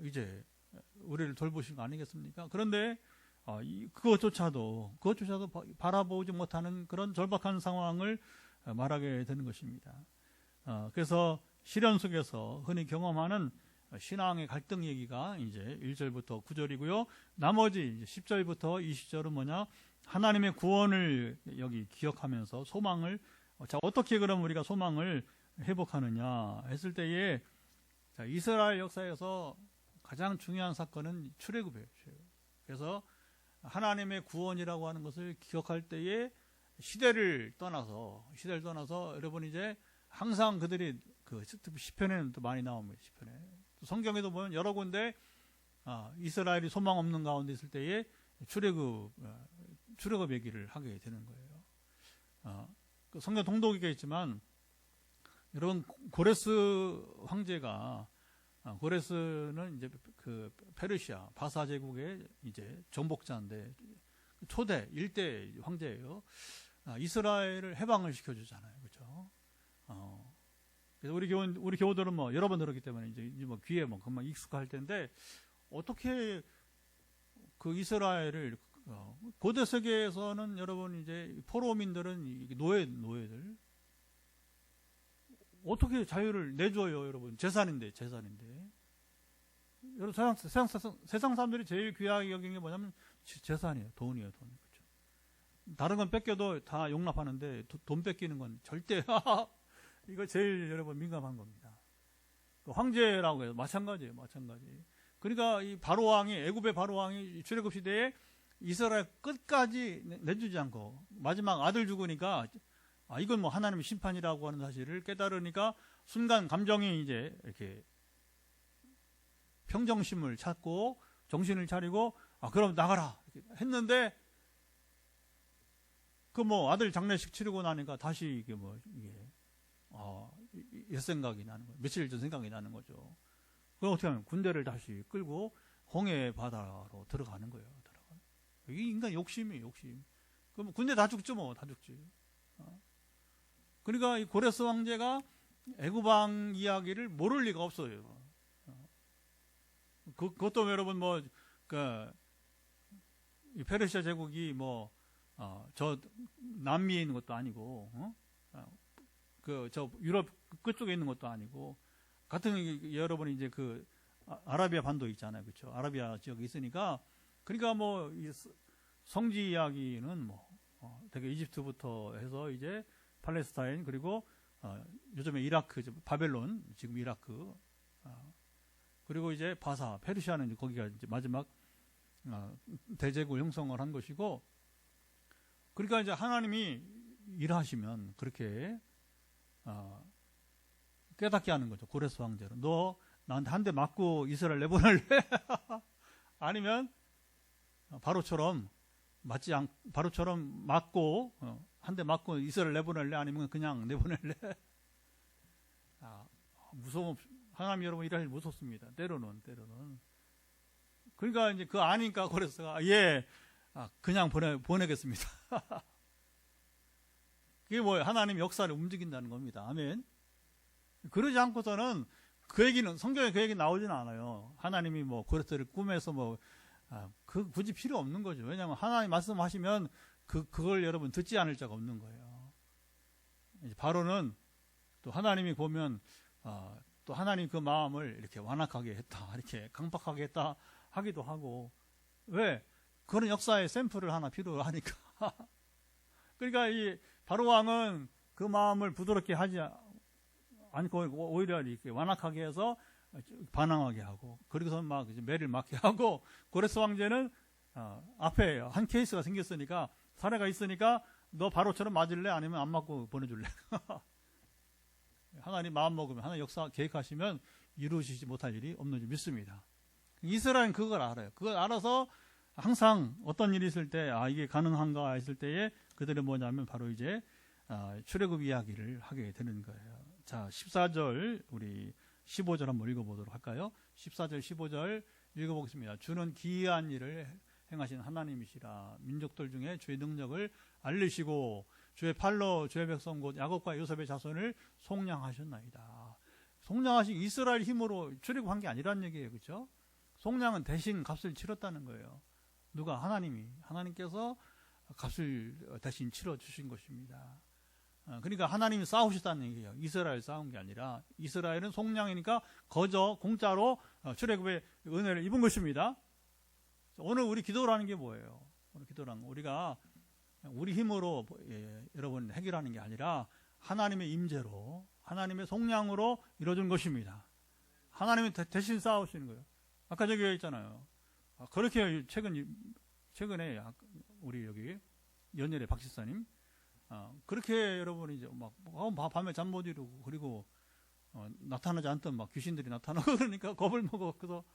이제 우리를 돌보신 거 아니겠습니까? 그런데 그것조차도 바라보지 못하는 그런 절박한 상황을 말하게 되는 것입니다. 그래서 시련 속에서 흔히 경험하는 신앙의 갈등 얘기가 이제 1절부터 9절이고요. 나머지 10절부터 20절은 뭐냐? 하나님의 구원을 여기 기억하면서 소망을, 자, 어떻게 그럼 우리가 소망을 회복하느냐 했을 때에, 자, 이스라엘 역사에서 가장 중요한 사건은 출애굽이에요. 그래서 하나님의 구원이라고 하는 것을 기억할 때에 시대를 떠나서 여러분 이제 항상 그들이 그 시편에는 또 많이 나옵니다. 시편에, 성경에도 보면 여러 군데 이스라엘이 소망 없는 가운데 있을 때에 출애굽 얘기를 하게 되는 거예요. 그 성경 동독이가 있지만 여러분, 고레스 황제가, 고레스는 이제 그 페르시아 바사 제국의 이제 정복자인데 초대 1대 황제예요. 이스라엘을 해방을 시켜주잖아요, 그렇죠? 그래서 우리 교우들은 뭐 여러 번 들었기 때문에 이제 뭐 귀에 뭐 금방 익숙할 텐데, 어떻게 그 이스라엘을 고대 세계에서는 여러분 이제 포로민들은 노예들 어떻게 자유를 내줘요, 여러분? 재산인데. 여러분, 세상 사람들이 제일 귀하게 여기는 게 뭐냐면 재산이에요. 돈이에요, 돈. 그렇죠? 다른 건 뺏겨도 다 용납하는데 돈 뺏기는 건 절대 이거 제일 여러분 민감한 겁니다. 그 황제라고 해서 마찬가지예요, 마찬가지. 그러니까 이 애굽의 바로 왕이 출애굽 시대에 이스라엘 끝까지 내주지 않고 마지막 아들 죽으니까 이건 뭐 하나님의 심판이라고 하는 사실을 깨달으니까 순간 감정이 이제 이렇게 평정심을 찾고 정신을 차리고 그럼 나가라 했는데 그 뭐 아들 장례식 치르고 나니까 다시 이게 옛 생각이 나는 거예요. 며칠 전 생각이 나는 거죠. 그럼 어떻게 하면 군대를 다시 끌고 홍해 바다로 들어가는 거예요. 이게 인간 욕심이에요, 욕심. 그럼 군대 다 죽죠, 뭐, 다 죽지. 그러니까 이 고레스 황제가 애굽왕 이야기를 모를 리가 없어요. 그것도 여러분 이 페르시아 제국이 저 남미에 있는 것도 아니고, 저 유럽 끝쪽에 있는 것도 아니고, 같은 여러분이 이제 아라비아 반도 있잖아요, 그렇죠? 아라비아 지역에 있으니까, 그러니까 이 성지 이야기는 되게 이집트부터 해서 이제 팔레스타인 그리고 요즘에 이라크, 바벨론, 지금 이라크, 그리고 이제 바사, 페르시아는 이제 거기가 이제 마지막 대제국 형성을 한 것이고, 그러니까 이제 하나님이 일하시면 그렇게 깨닫게 하는 거죠. 고레스 황제로. 너 나한테 한 대 맞고 이스라엘 내보낼래? 아니면 바로처럼 맞고 한 대 맞고 이스라엘 내보낼래? 아니면 그냥 내보낼래? 하나님 여러분 일하시 무섭습니다. 때로는. 그러니까 이제 아니까 고레스가 그냥 보내겠습니다. 그게 하나님 역사를 움직인다는 겁니다. 아멘. 그러지 않고서는 성경에 그 얘기 나오지는 않아요. 하나님이 고레스를 꿈에서 굳이 필요 없는 거죠. 왜냐하면 하나님 말씀하시면 그걸 여러분 듣지 않을 자가 없는 거예요. 바로는 또 하나님이 보면 또 하나님 그 마음을 이렇게 완악하게 했다, 이렇게 강박하게 했다 하기도 하고. 왜? 그런 역사의 샘플을 하나 필요하니까. 그러니까 이 바로 왕은 그 마음을 부드럽게 하지 않고 오히려 이렇게 완악하게 해서 반항하게 하고, 그리고서 매를 맞게 하고, 고레스 황제는 앞에 한 케이스가 생겼으니까, 사례가 있으니까 너 바로처럼 맞을래? 아니면 안 맞고 보내줄래? 하나님 마음 먹으면, 하나님 역사 계획하시면 이루시지 못할 일이 없는 줄 믿습니다. 이스라엘은 그걸 알아요. 그걸 알아서 항상 어떤 일이 있을 때 이게 가능한가 했을 때에 그들은 뭐냐면 바로 이제 출애굽 이야기를 하게 되는 거예요. 자, 14절 우리 15절 한번 읽어보도록 할까요? 14절 15절 읽어보겠습니다. 주는 기이한 일을 행하신 하나님이시라. 민족들 중에 주의 능력을 알리시고 주의 팔로 주의 백성 곧 야곱과 요셉의 자손을 속량하셨나이다. 속량하신 이스라엘 힘으로 출애굽한 게 아니란 얘기예요. 그렇죠? 속량은 대신 값을 치렀다는 거예요. 누가? 하나님께서 값을 대신 치러주신 것입니다. 그러니까 하나님이 싸우셨다는 얘기예요. 이스라엘 싸운 게 아니라 이스라엘은 속량이니까 거저 공짜로 출애굽의 은혜를 입은 것입니다. 오늘 우리 기도라는 게 뭐예요? 오늘 기도라는 거 우리가 우리 힘으로 여러분 해결하는 게 아니라 하나님의 임재로 하나님의 속량으로 이루어진 것입니다. 하나님이 대신 싸우시는 거예요. 아까 저기 있잖아요. 그렇게 최근에 우리 여기 연일의 박 집사님 그렇게 여러분이 이제 밤에 잠 못 이루고 그리고 나타나지 않던 귀신들이 나타나고 그러니까 겁을 먹어. 그래서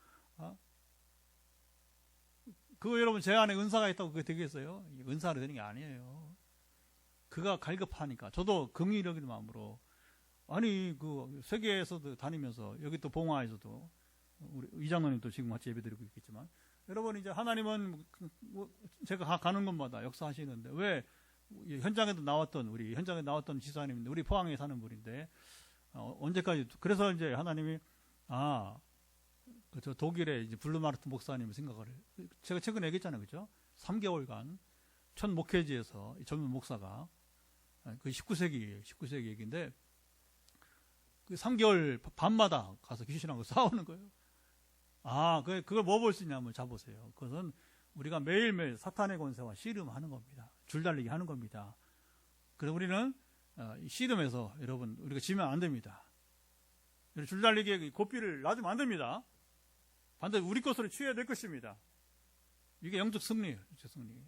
그거 여러분 제 안에 은사가 있다고 그게 되겠어요? 은사로 되는 게 아니에요. 그가 갈급하니까 저도 긍휼적인 마음으로 세계에서도 다니면서 여기 또 봉화에서도 우리 이장로님도 지금 같이 예배드리고 있겠지만 여러분 이제 하나님은 제가 가는 곳마다 역사하시는데 왜 현장에 나왔던 지사님인데 우리 포항에 사는 분인데 언제까지 그래서 이제 하나님이 저 독일의 이제 블루마르트 목사님을 생각을 제가 최근에 얘기했잖아요, 그죠? 3개월간 첫 목회지에서 젊은 목사가 그 19세기 얘기인데 그 3개월 밤마다 가서 귀신하고 싸우는 거예요. 그걸 뭐 볼 수 있냐면 자보세요. 그것은 우리가 매일매일 사탄의 권세와 씨름하는 겁니다. 줄달리기 하는 겁니다. 그래서 우리는 씨름에서 여러분 우리가 지면 안 됩니다. 줄달리기의 고삐를 놔주면 안 됩니다. 반드시 우리 것으로 취해야 될 것입니다. 이게 영적 승리예요. 영적 승리.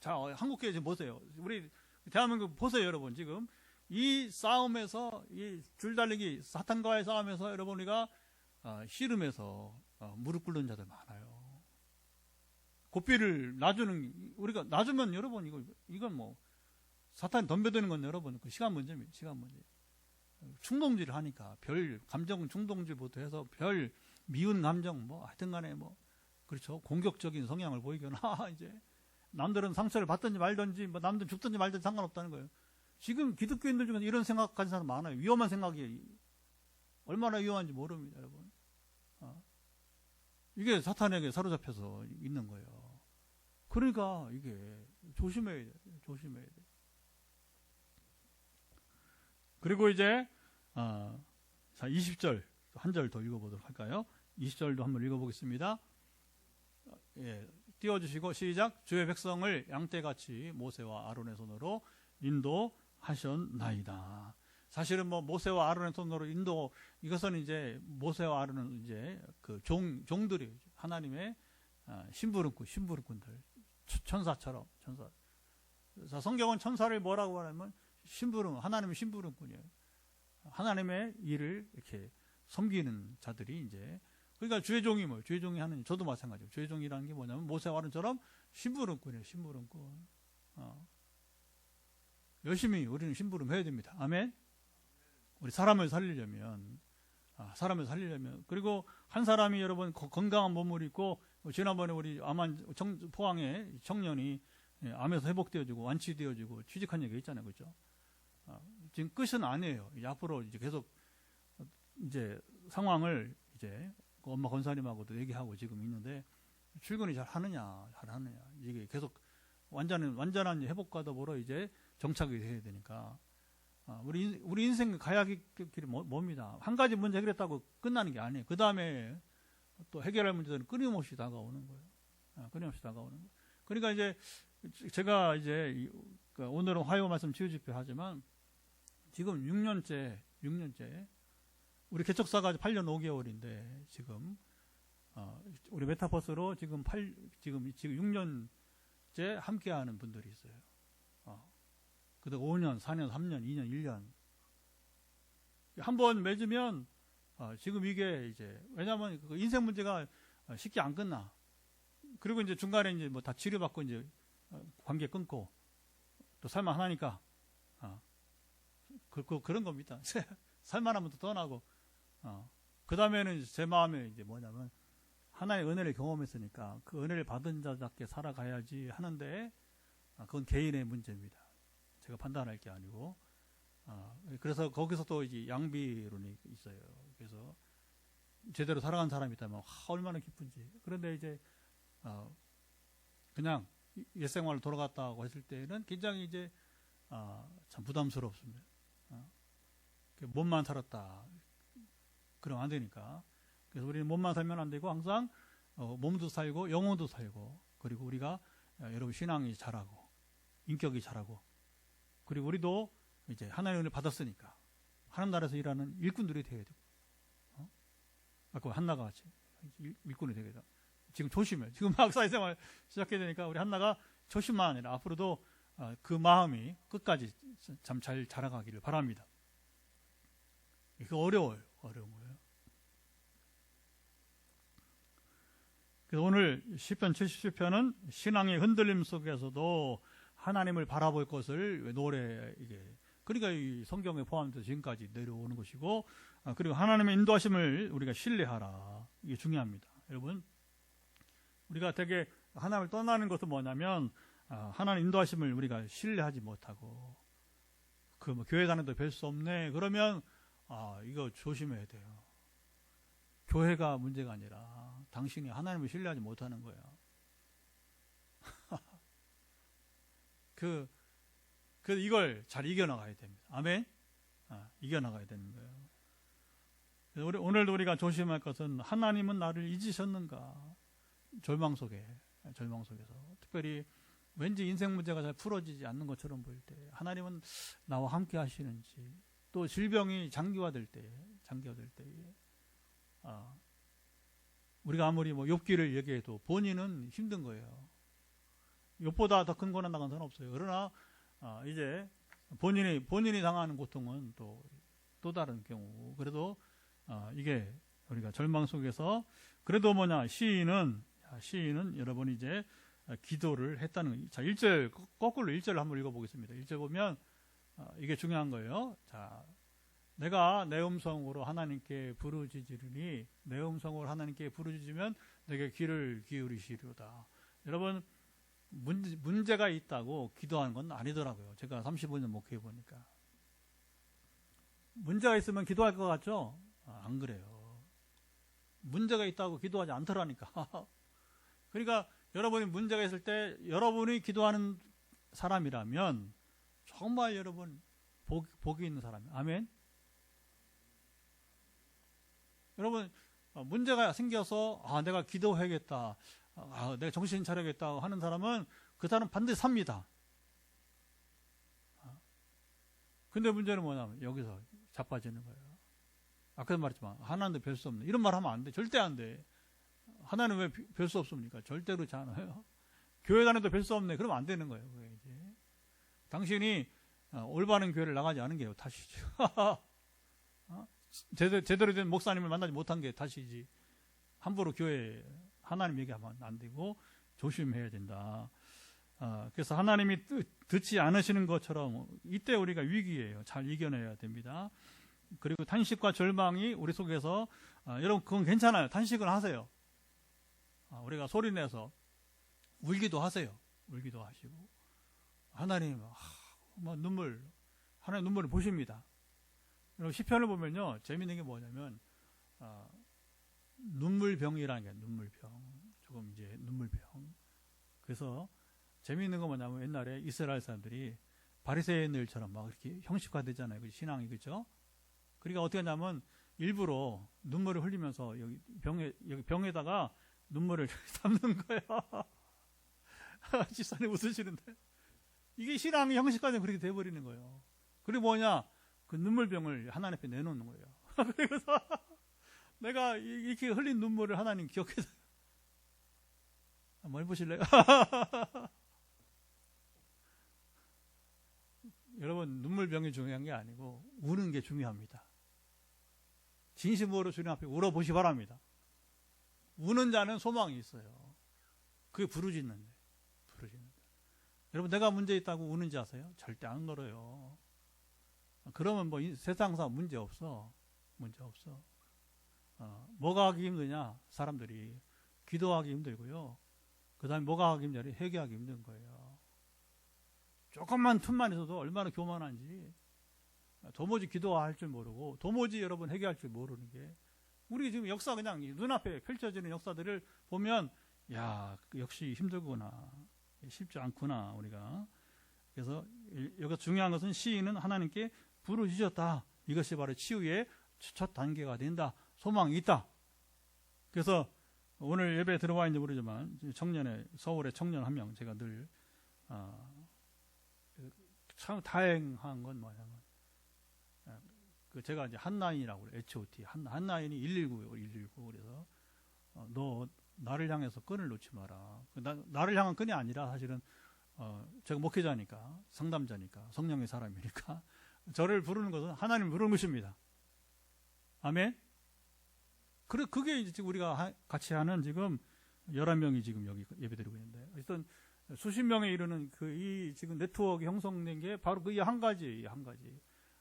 자, 한국교회 지금 보세요. 우리 대한민국 보세요, 여러분. 지금 이 싸움에서, 이 줄달리기 사탄과의 싸움에서 여러분 우리가 씨름에서 무릎 꿇는 자들 많아요. 고삐를 놔주는, 우리가 놔주면 여러분 이건 뭐 사탄이 덤벼드는 건 여러분 그 시간 문제입니다. 시간 문제. 충동질을 하니까 별 감정 충동질부터 해서 별 미운 감정 뭐 하여튼간에 뭐 그렇죠. 공격적인 성향을 보이거나 이제 남들은 상처를 받든지 말든지 뭐 남들은 죽든지 말든지 상관없다는 거예요. 지금 기독교인들 중에서 이런 생각 가진 사람 많아요. 위험한 생각이 얼마나 위험한지 모릅니다, 여러분. 이게 사탄에게 사로잡혀서 있는 거예요. 그러니까 이게 조심해야 돼, 조심해야 돼. 그리고 이제 자 20절 한 절 더 읽어보도록 할까요? 20절도 한번 읽어보겠습니다. 예, 띄워주시고 시작. 주의 백성을 양떼같이 모세와 아론의 손으로 인도하셨나이다. 사실은 뭐 모세와 아론의 손으로 인도, 이것은 이제 모세와 아론은 이제 그 종들이 하나님의 심부름꾼들, 천사처럼 천사. 자, 성경은 천사를 뭐라고 하냐면 하나님의 심부름꾼이에요. 하나님의 일을 이렇게 섬기는 자들이 이제, 그러니까 주의 종이 뭐예요? 주의 종이 하는, 저도 마찬가지예요. 주의 종이라는 게 뭐냐면 모세와 아론처럼 심부름꾼이에요. 심부름꾼. 열심히 우리는 심부름 해야 됩니다. 아멘. 우리 사람을 살리려면, 그리고 한 사람이 여러분 건강한 몸을 입고, 지난번에 우리 포항의 청년이 암에서 회복되어지고 완치되어지고 취직한 얘기가 있잖아요, 그렇죠? 지금 끝은 아니에요. 이제 앞으로 이제 계속 이제 상황을 이제 엄마 권사님하고도 얘기하고 지금 있는데, 출근이 잘 하느냐 이게 계속 완전한 회복과도 멀어 이제 정착이 돼야 되니까. 우리 인생 가야 할 길이 뭡니다. 한 가지 문제 해결했다고 끝나는 게 아니에요. 그 다음에 또 해결할 문제들은 끊임없이 다가오는 거예요. 끊임없이 다가오는 거예요. 그러니까 이제 제가 이제 오늘은 화요 말씀 치유 집회 하지만 지금 6년째 우리 개척사가 8년 5개월인데 지금 우리 메타버스로 지금 6년째 함께하는 분들이 있어요. 그다음 5년, 4년, 3년, 2년, 1년 한번 맺으면 지금 이게 이제 왜냐하면 그 인생 문제가 쉽게 안 끝나. 그리고 이제 중간에 이제 뭐 다 치료받고 이제 관계 끊고 또 살만 하니까 그런 겁니다. 살만하면 또 떠나고 그 다음에는 제 마음에 이제 뭐냐면 하나의 은혜를 경험했으니까 그 은혜를 받은 자답게 살아가야지 하는데 그건 개인의 문제입니다. 제가 판단할 게 아니고 그래서 거기서 또 이제 양비론이 있어요. 그래서 제대로 살아간 사람이 있다면 얼마나 기쁜지. 그런데 이제 그냥 옛 생활로 돌아갔다고 했을 때는 굉장히 이제 참 부담스럽습니다. 몸만 살았다. 그러면 안 되니까. 그래서 우리는 몸만 살면 안 되고 항상 몸도 살고 영혼도 살고, 그리고 우리가 여러분 신앙이 자라고 인격이 자라고, 그리고 우리도 이제 하나님의 은혜를 받았으니까 하나님 나라에서 일하는 일꾼들이 되어야 되고, 아까 한나가 같이 일꾼이 되게 돼. 지금 조심해. 지금 막 사회생활 시작해야 되니까 우리 한나가 조심만 아니라 앞으로도 그 마음이 끝까지 참 잘 자라가기를 바랍니다. 이거 어려운 거예요. 그래서 오늘 시편 77편은 신앙의 흔들림 속에서도 하나님을 바라볼 것을 그러니까 이 성경에 포함돼서 지금까지 내려오는 것이고, 그리고 하나님의 인도하심을 우리가 신뢰하라. 이게 중요합니다. 여러분, 우리가 되게 하나님을 떠나는 것은 뭐냐면 하나님 인도하심을 우리가 신뢰하지 못하고 뭐 교회 가는데 별 수 없네 그러면 이거 조심해야 돼요. 교회가 문제가 아니라 당신이 하나님을 신뢰하지 못하는 거야. 이걸 잘 이겨나가야 됩니다. 아멘? 이겨나가야 되는 거예요. 오늘도 우리가 조심할 것은 하나님은 나를 잊으셨는가? 절망 속에서 특별히 왠지 인생 문제가 잘 풀어지지 않는 것처럼 보일 때 하나님은 나와 함께 하시는지, 또 질병이 장기화될 때 우리가 아무리 뭐 욥기를 얘기해도 본인은 힘든 거예요. 욥보다 더 큰 고난 당한 사람 없어요. 그러나 이제 본인이 당하는 고통은 또 다른 경우. 그래도 이게 우리가 절망 속에서 그래도 시인은 여러분 이제 기도를 했다는 거예요. 자, 1절 거꾸로 1절을 한번 읽어보겠습니다. 1절 보면 이게 중요한 거예요. 자, 내가 내 음성으로 하나님께 부르짖으리니 내 음성으로 하나님께 부르짖으면 내게 귀를 기울이시리로다. 여러분 문제가 있다고 기도하는 건 아니더라고요. 제가 35년 목회해 보니까 문제가 있으면 기도할 것 같죠? 안 그래요. 문제가 있다고 기도하지 않더라니까. 그러니까 여러분이 문제가 있을 때 여러분이 기도하는 사람이라면 정말 여러분 복이 있는 사람이에요. 아멘. 여러분 문제가 생겨서 내가 기도해야겠다, 내가 정신 차려야겠다 하는 사람은 그 사람 반드시 삽니다. 근데 문제는 뭐냐면 여기서 자빠지는 거예요. 아까도 말했지만 하나님도 별 수 없네, 이런 말 하면 안 돼. 절대 안 돼. 하나님 왜 별 수 없습니까? 절대로 그렇지 않아요. 교회 다녀도 별 수 없네, 그러면 안 되는 거예요. 그게 이제 당신이 올바른 교회를 나가지 않은 게 탓이죠. 제대로 된 목사님을 만나지 못한 게 탓이지. 함부로 교회 하나님 얘기하면 안 되고 조심해야 된다. 그래서 하나님이 듣지 않으시는 것처럼 이때 우리가 위기예요. 잘 이겨내야 됩니다. 그리고 탄식과 절망이 우리 속에서 여러분 그건 괜찮아요. 탄식을 하세요. 우리가 소리내서 울기도 하세요. 울기도 하시고 하나님 하나님 눈물을 보십니다. 여러분 시편을 보면요 재밌는 게 뭐냐면 눈물병이라는 게 눈물병, 조금 이제 눈물병. 그래서 재미있는 건 뭐냐면 옛날에 이스라엘 사람들이 바리새인들처럼 막 이렇게 형식화되잖아요. 그 신앙이, 그렇죠? 그러니까 어떻게 하냐면 일부러 눈물을 흘리면서 여기 병에다가 눈물을 담는 거예요. 집사님 웃으시는데 이게 신앙이 형식화되면 그렇게 돼버리는 거예요. 그리고 그 눈물병을 하나님 앞에 내놓는 거예요. 그래서 내가 이렇게 흘린 눈물을 하나님 기억해서 한번 해보실래요? 여러분 눈물병이 중요한 게 아니고 우는 게 중요합니다. 진심으로 주님 앞에 울어보시 바랍니다. 우는 자는 소망이 있어요. 그게 부르짖는데. 여러분 내가 문제 있다고 우는지 아세요? 절대 안 울어요. 그러면 세상사 문제 없어. 뭐가 하기 힘드냐? 사람들이 기도하기 힘들고요. 그 다음에 뭐가 하기 힘드냐? 회개하기 힘든 거예요. 조금만 틈만 있어도 얼마나 교만한지, 도무지 기도할 줄 모르고 도무지 여러분 회개할 줄 모르는 게, 우리 지금 역사 그냥 눈앞에 펼쳐지는 역사들을 보면 역시 힘들구나, 쉽지 않구나 우리가. 그래서 여기서 중요한 것은 시인은 하나님께 부르짖었다. 이것이 바로 치유의 첫 단계가 된다. 소망이 있다. 그래서 오늘 예배에 들어와 있는지 모르지만 서울의 청년 한 명, 제가 늘 참 다행한 건 뭐냐면 제가 이제 한라인이라고 그래요. HOT 한라인이 119예요. 119. 그래서 너 나를 향해서 끈을 놓지 마라. 나를 향한 끈이 아니라 사실은 제가 목회자니까, 상담자니까, 성령의 사람이니까 저를 부르는 것은 하나님 부르는 것입니다. 아멘. 그게 이제 지금 우리가 같이 하는 지금 11명이 지금 여기 예배드리고 있는데, 어쨌든 수십 명에 이르는 이 지금 네트워크 형성된 게 바로 그 한 가지.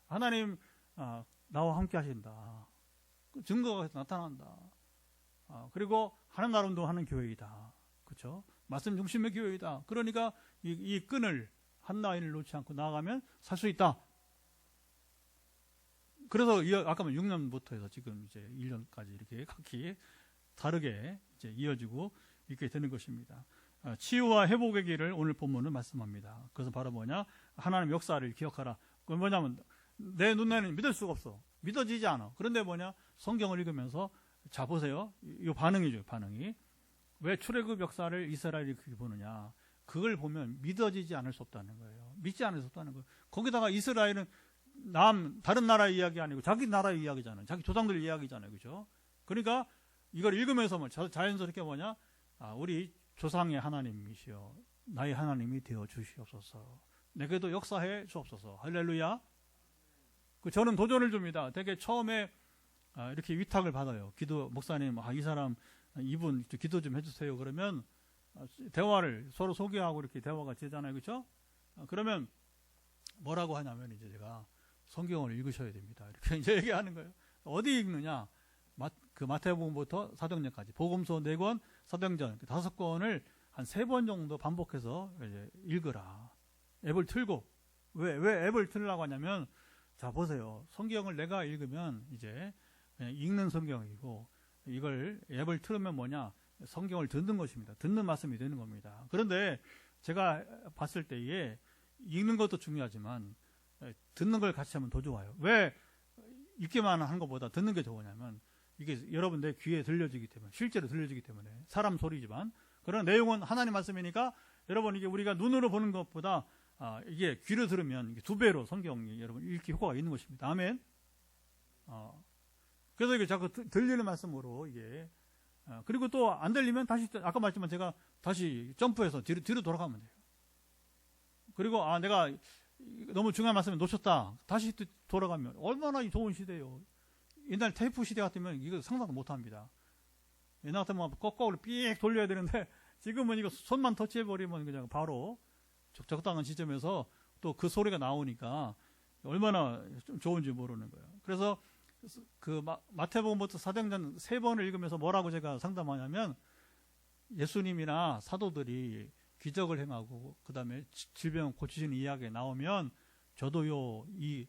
하나님 나와 함께 하신다. 증거가 나타난다. 그리고 하나님 나라 운동하는 교회이다. 그렇죠? 말씀 중심의 교회이다. 그러니까 이 끈을, 한 라인을 놓지 않고 나아가면 살 수 있다. 그래서 아까 6년부터 해서 지금 이제 1년까지 이렇게 각기 다르게 이제 이어지고 있게 되는 것입니다. 치유와 회복의 길을 오늘 본문은 말씀합니다. 그것은 바로 하나님 역사를 기억하라. 그건 뭐냐면 내 눈에는 믿을 수가 없어. 믿어지지 않아. 그런데 성경을 읽으면서 자 보세요. 이 반응이죠. 반응이. 왜 출애굽 역사를 이스라엘이 그렇게 보느냐. 그걸 보면 믿어지지 않을 수 없다는 거예요. 믿지 않을 수 없다는 거예요. 거기다가 이스라엘은 다른 나라 이야기 아니고 자기 나라 이야기잖아요. 자기 조상들 이야기잖아요. 그죠? 그러니까 이걸 읽으면서 자연스럽게 우리 조상의 하나님이시여 나의 하나님이 되어 주시옵소서. 내게도 역사해 주옵소서. 할렐루야. 저는 도전을 줍니다. 되게 처음에 이렇게 위탁을 받아요. 기도 목사님, 이 사람 이분 기도 좀 해주세요. 그러면 대화를 서로 소개하고 이렇게 대화가 되잖아요, 그렇죠? 그러면 뭐라고 하냐면 이제 제가 성경을 읽으셔야 됩니다. 이렇게 이제 얘기하는 거예요. 어디 읽느냐? 마태복음부터 사도행전까지 복음서 4권, 사도행전 5권을 한 3번 정도 반복해서 이제 읽으라. 앱을 틀고 왜 앱을 틀라고 하냐면 자 보세요. 성경을 내가 읽으면 이제 그냥 읽는 성경이고 이걸 앱을 틀으면 뭐냐? 성경을 듣는 것입니다. 듣는 말씀이 되는 겁니다. 그런데 제가 봤을 때에 읽는 것도 중요하지만 듣는 걸 같이 하면 더 좋아요. 왜 읽기만 하는 것보다 듣는 게 좋으냐면 이게 여러분 내 귀에 들려지기 때문에 실제로 들려지기 때문에 사람 소리지만 그런 내용은 하나님 말씀이니까 여러분 이게 우리가 눈으로 보는 것보다 이게 귀로 들으면 이게 2배로 성경이 여러분 읽기 효과가 있는 것입니다. 아멘. 그래서 이게 자꾸 들리는 말씀으로 이게 그리고 또 안 들리면 다시 아까 말했지만 제가 다시 점프해서 뒤로 돌아가면 돼요. 그리고 내가 너무 중요한 말씀을 놓쳤다. 다시 돌아가면 얼마나 좋은 시대예요. 옛날 테이프 시대 같으면 이거 상상도 못합니다. 옛날 같으면 꺽꺽으로 삑 돌려야 되는데 지금은 이거 손만 터치해버리면 그냥 바로 적당한 지점에서 또 그 소리가 나오니까 얼마나 좀 좋은지 모르는 거예요. 그래서 그 마태복음부터 사도행전 3번을 읽으면서 뭐라고 제가 상담하냐면 예수님이나 사도들이 기적을 행하고 그 다음에 질병 고치시는 이야기가 나오면 저도요 이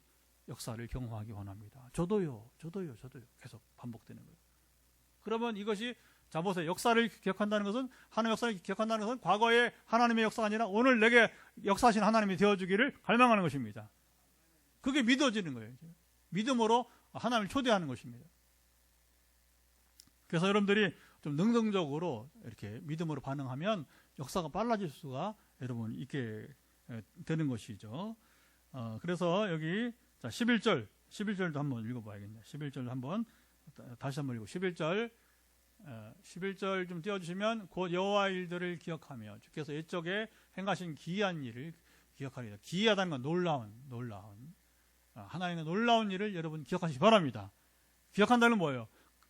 역사를 경험하기 원합니다. 저도요 계속 반복되는 거예요. 그러면 이것이 자 보세요. 역사를 기억한다는 것은 하나님의 역사를 기억한다는 것은 과거의 하나님의 역사가 아니라 오늘 내게 역사하신 하나님이 되어주기를 갈망하는 것입니다. 그게 믿어지는 거예요. 믿음으로 하나님을 초대하는 것입니다. 그래서 여러분들이 좀 능동적으로 이렇게 믿음으로 반응하면 역사가 빨라질 수가 여러분 있게 되는 것이죠. 그래서 여기 자 11절도 한번 읽어봐야겠네요. 11절 한번 다시 한번 읽고 11절 좀 띄워주시면 곧 여호와의 일들을 기억하며 주께서 옛적에 행하신 기이한 일을 기억하리라. 기이하다는 건 놀라운 하나님의 놀라운 일을 여러분 기억하시기 바랍니다. 기억한다는 뭐예요?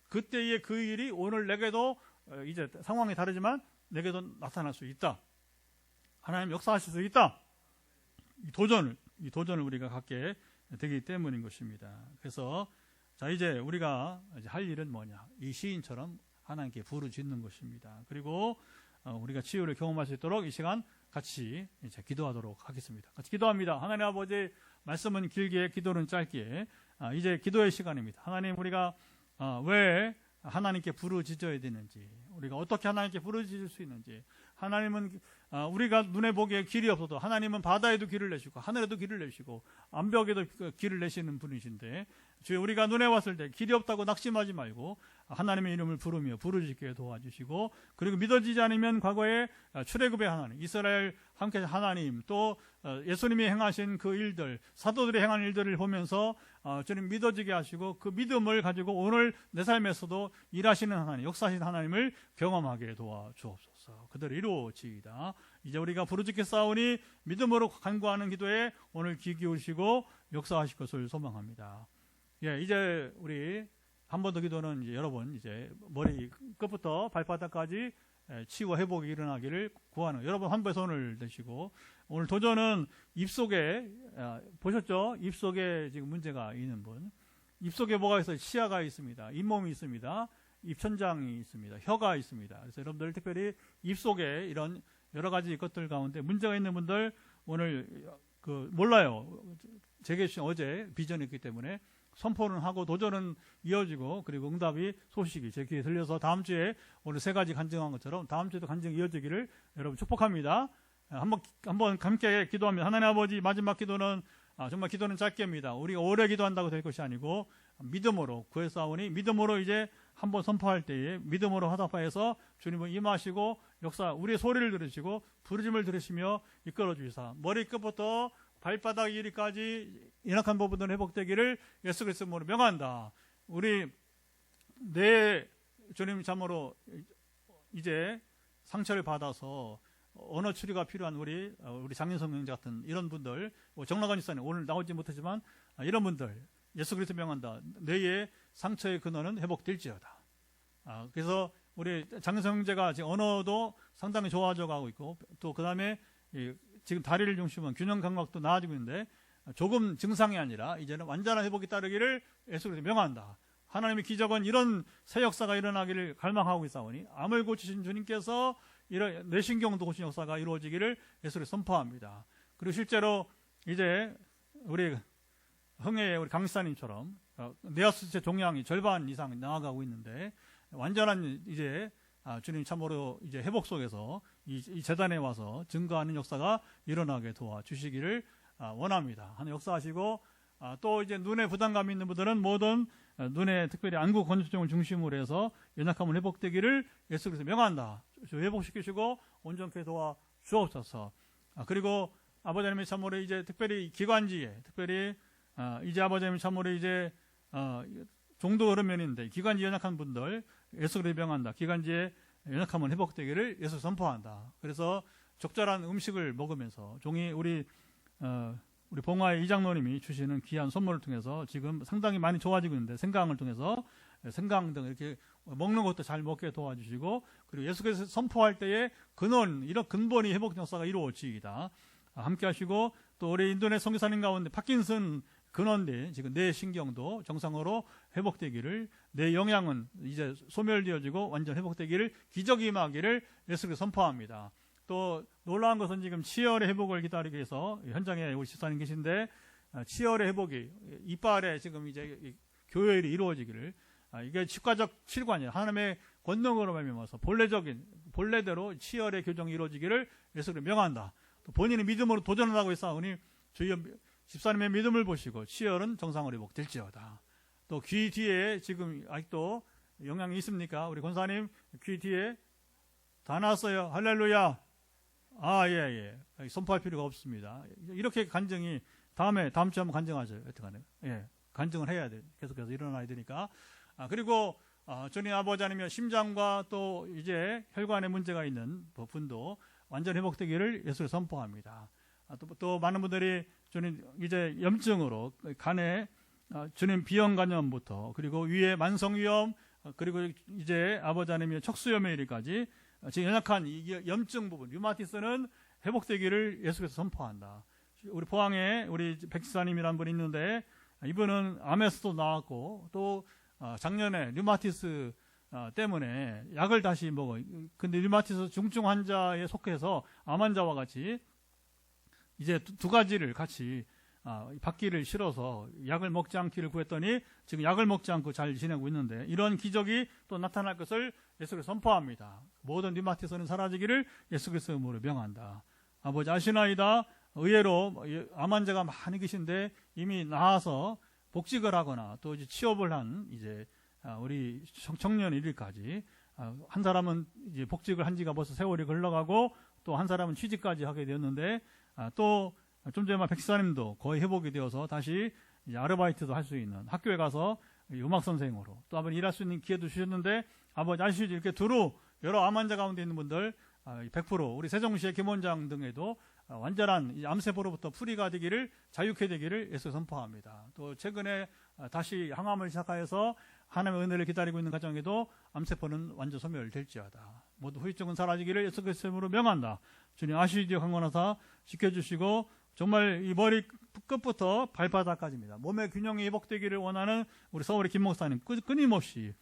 그때의 그 일이 오늘 내게도 이제 상황이 다르지만 내게도 나타날 수 있다. 하나님 역사하실 수 있다. 이 도전을 우리가 갖게 되기 때문인 것입니다. 그래서 자 이제 우리가 이제 할 일은 뭐냐? 이 시인처럼 하나님께 부르짖는 것입니다. 그리고 우리가 치유를 경험할 수 있도록 이 시간 같이 이제 기도하도록 하겠습니다. 같이 기도합니다. 하나님 아버지, 말씀은 길게 기도는 짧게 이제 기도의 시간입니다. 하나님, 우리가 왜 하나님께 부르짖어야 되는지, 우리가 어떻게 하나님께 부르짖을 수 있는지, 하나님은 우리가 눈에 보기에 길이 없어도 하나님은 바다에도 길을 내시고 하늘에도 길을 내시고 암벽에도 길을 내시는 분이신데, 주여 우리가 눈에 봤을 때 길이 없다고 낙심하지 말고 하나님의 이름을 부르며 부르짖게 도와주시고, 그리고 믿어지지 않으면 과거에 출애굽의 하나님, 이스라엘 함께 하나님, 또 예수님이 행하신 그 일들, 사도들이 행한 일들을 보면서 주님 믿어지게 하시고 그 믿음을 가지고 오늘 내 삶에서도 일하시는 하나님, 역사하시는 하나님을 경험하게 도와주옵소서. 그대로 이루어지이다. 이제 우리가 부르짖겠사오니 믿음으로 간구하는 기도에 오늘 귀 기울이시고 역사하실 것을 소망합니다. 예, 이제 우리 한 번 더 기도는 이제 여러분 이제 머리 끝부터 발바닥까지 치유 회복이 일어나기를 구하는, 여러분 한 번에 손을 대시고, 오늘 도전은 입속에 보셨죠? 입속에 지금 문제가 있는 분, 입속에 뭐가 있어요? 치아가 있습니다. 잇몸이 있습니다. 입천장이 있습니다. 혀가 있습니다. 그래서 여러분들 특별히 입속에 이런 여러 가지 것들 가운데 문제가 있는 분들 오늘 몰라요. 제게 어제 비전이 있기 때문에 선포는 하고 도전은 이어지고, 그리고 응답이 소식이 제 귀에 들려서 다음 주에 오늘 3가지 간증한 것처럼 다음 주에도 간증이 이어지기를 여러분 축복합니다. 한번 함께 기도합니다. 하나님 아버지, 마지막 기도는 정말 기도는 짧게 합니다. 우리가 오래 기도한다고 될 것이 아니고 믿음으로 구했사오니, 믿음으로 이제 한번 선포할 때에 믿음으로 화답하여서 주님을 임하시고 역사, 우리의 소리를 들으시고 부르짐을 들으시며 이끌어 주시사 머리끝부터 발바닥 이리까지 연약한 부분들 회복되기를 예수 그리스도 이름으로 명한다. 우리 내 주님 참으로 이제 상처를 받아서 언어 추리가 필요한 우리 장인성 형제 같은 이런 분들, 정락원 집사님 오늘 나오지 못하지만 이런 분들 예수 그리스도 명한다. 뇌의 상처의 근원은 회복될지어다. 그래서 우리 장인성 형제가 지금 언어도 상당히 좋아져 가고 있고 또 그 다음에 지금 다리를 중심으로 균형 감각도 나아지고 있는데 조금 증상이 아니라 이제는 완전한 회복이 따르기를 예수 그리스도 명한다. 하나님의 기적은 이런 새 역사가 일어나기를 갈망하고 있사오니 암을 고치신 주님께서 이런 뇌신경도 고친 역사가 이루어지기를 예수를 선포합니다. 그리고 실제로 이제 우리 흥해의 우리 강시사님처럼 뇌하수체 종양이 절반 이상 나아가고 있는데 완전한 이제 주님 참으로 이제 회복 속에서 이 재단에 와서 증거하는 역사가 일어나게 도와주시기를 원합니다. 하는 역사하시고 또 이제 눈에 부담감이 있는 분들은 모든 눈에 특별히 안구 건조증을 중심으로 해서 연약함을 회복되기를 예수 그리스도 명한다. 회복시키시고 온전케 도와 주옵소서. 그리고 아버지 하나님의 참으로 이제 특별히 기관지에 특별히 이제 아버지 하나님의 참으로 이제 종도 그런 면인데 기관지 연약한 분들 예수 그리스도 명한다. 기관지에 연약함은 회복되기를 예수 선포한다. 그래서 적절한 음식을 먹으면서 종이 우리 봉화의 이장로님이 주시는 귀한 선물을 통해서 지금 상당히 많이 좋아지고 있는데 생강을 통해서 생강 등 이렇게 먹는 것도 잘 먹게 도와주시고 그리고 예수께서 선포할 때에 근원 이런 근본이 회복 역사가 이루어지기다 함께 하시고 또 우리 인도네시아 선교사님 가운데 파킨슨 근원대 지금 뇌 신경도 정상으로 회복되기를 뇌 영양은 이제 소멸되어지고 완전 회복되기를 기적이 임하기를 예수께서 선포합니다. 또 놀라운 것은 지금 치열의 회복을 기다리기 위해서 현장에 우리 집사님 계신데 치열의 회복이 이빨에 지금 이제 교회일이 이루어지기를 이게 치과적 칠관이에요. 하나님의 권능으로 말미암아서 본래대로 치열의 교정이 이루어지기를 예수를 명한다. 또 본인의 믿음으로 도전하고 있사오니 주여 집사님의 믿음을 보시고 치열은 정상으로 회복될지어다. 또 귀 뒤에 지금 아직도 영향이 있습니까? 우리 권사님 귀 뒤에 다 나왔어요. 할렐루야. 예. 선포할 필요가 없습니다. 이렇게 간증이 다음 주에 한번 간증하죠. 여튼간에. 예. 간증을 해야 돼. 계속해서 일어나야 되니까. 그리고 주님 아버지 아니면 심장과 또 이제 혈관에 문제가 있는 분도 완전 회복되기를 예수를 선포합니다. 또 많은 분들이 주님 이제 염증으로 간에 주님 비형 간염부터 그리고 위에 만성위염 그리고 이제 아버지 아니면 척수염에 이르기까지 지금 연약한 염증 부분 류마티스는 회복되기를 예수께서 선포한다. 우리 포항에 우리 백지사님이라는 분이 있는데 이분은 암에서도 나왔고 또 작년에 류마티스 때문에 약을 다시 먹어요. 근데 류마티스 중증 환자에 속해서 암 환자와 같이 이제 두 가지를 같이 받기를 싫어서 약을 먹지 않기를 구했더니 지금 약을 먹지 않고 잘 지내고 있는데 이런 기적이 또 나타날 것을 예수께서 선포합니다. 모든 류마티스는 사라지기를 예수 그리스도의 이름으로 명한다. 아버지 아시나이다. 의외로 암 환자가 많이 계신데 이미 나아서 복직을 하거나 또 이제 취업을 한 이제 우리 청년 일일까지 한 사람은 이제 복직을 한 지가 벌써 세월이 흘러가고 또 한 사람은 취직까지 하게 되었는데 또 좀 전에 백시사님도 거의 회복이 되어서 다시 이제 아르바이트도 할 수 있는 학교에 가서 음악 선생으로 또 한번 일할 수 있는 기회도 주셨는데 아버지 아시죠? 이렇게 두루 여러 암 환자 가운데 있는 분들 100% 우리 세종시의 김원장 등에도 완전한 암세포로부터 풀이가 되기를 자유케 되기를 예수 선포합니다. 또 최근에 다시 항암을 시작하여서 하나님의 은혜를 기다리고 있는 가정에도 암세포는 완전 소멸될지어다. 모두 후유증은 사라지기를 예수 그리스도의 이름으로 명한다. 주님 아시지요? 강건하사 지켜주시고 정말 이 머리 끝부터 발바닥까지입니다. 몸의 균형이 회복되기를 원하는 우리 서울의 김 목사님 끊임없이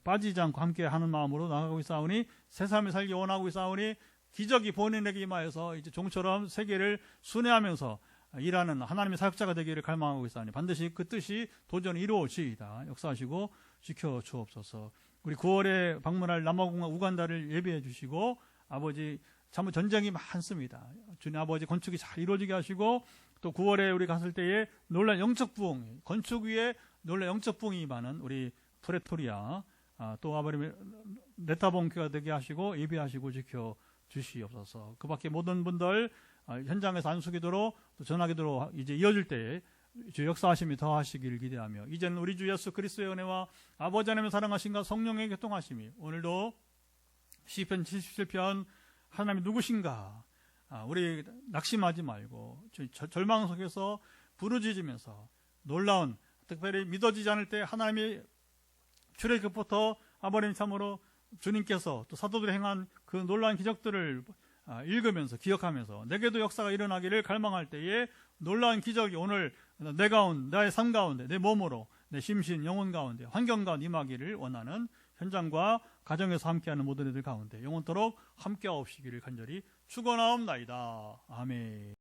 빠지지 않고 함께 하는 마음으로 나가고 있사오니 새 삶을 살기 원하고 있사오니 기적이 본인에게 임하여서 이제 종처럼 세계를 순회하면서 일하는 하나님의 사역자가 되기를 갈망하고 있사오니 반드시 그 뜻이 도전이 이루어지이다. 역사하시고 지켜 주옵소서. 우리 9월에 방문할 남아공과 우간다를 예비해 주시고 아버지 참 전쟁이 많습니다. 주님 아버지 건축이 잘 이루어지게 하시고 또 9월에 우리 갔을 때에 놀라운 영적 부흥 건축 위에 놀라운 영적 부흥이 임하는 우리 프레토리아 또 아버님 네타봉교가 되게 하시고 예비하시고 지켜 주시옵소서. 그 밖에 모든 분들 현장에서 안수기도로 또 전화기도로 이제 이어질 때에 주 역사하심이 더하시기를 기대하며 이제는 우리 주 예수 그리스도의 은혜와 아버지 하나님의 사랑하심과 성령의 교통하심이 오늘도 시편 77편 하나님이 누구신가? 우리 낙심하지 말고 절망 속에서 부르짖으면서 놀라운, 특별히 믿어지지 않을 때 하나님이 출애굽부터 아버님 참으로 주님께서 또 사도들이 행한 그 놀라운 기적들을 읽으면서 기억하면서 내게도 역사가 일어나기를 갈망할 때에 놀라운 기적이 오늘 내 가운데, 나의 삶 가운데, 내 몸으로, 내 심신, 영혼 가운데, 환경 가운데 임하기를 원하는 현장과 가정에서 함께하는 모든 이들 가운데 영원토록 함께하옵시기를 간절히 축원하옵나이다. 아멘.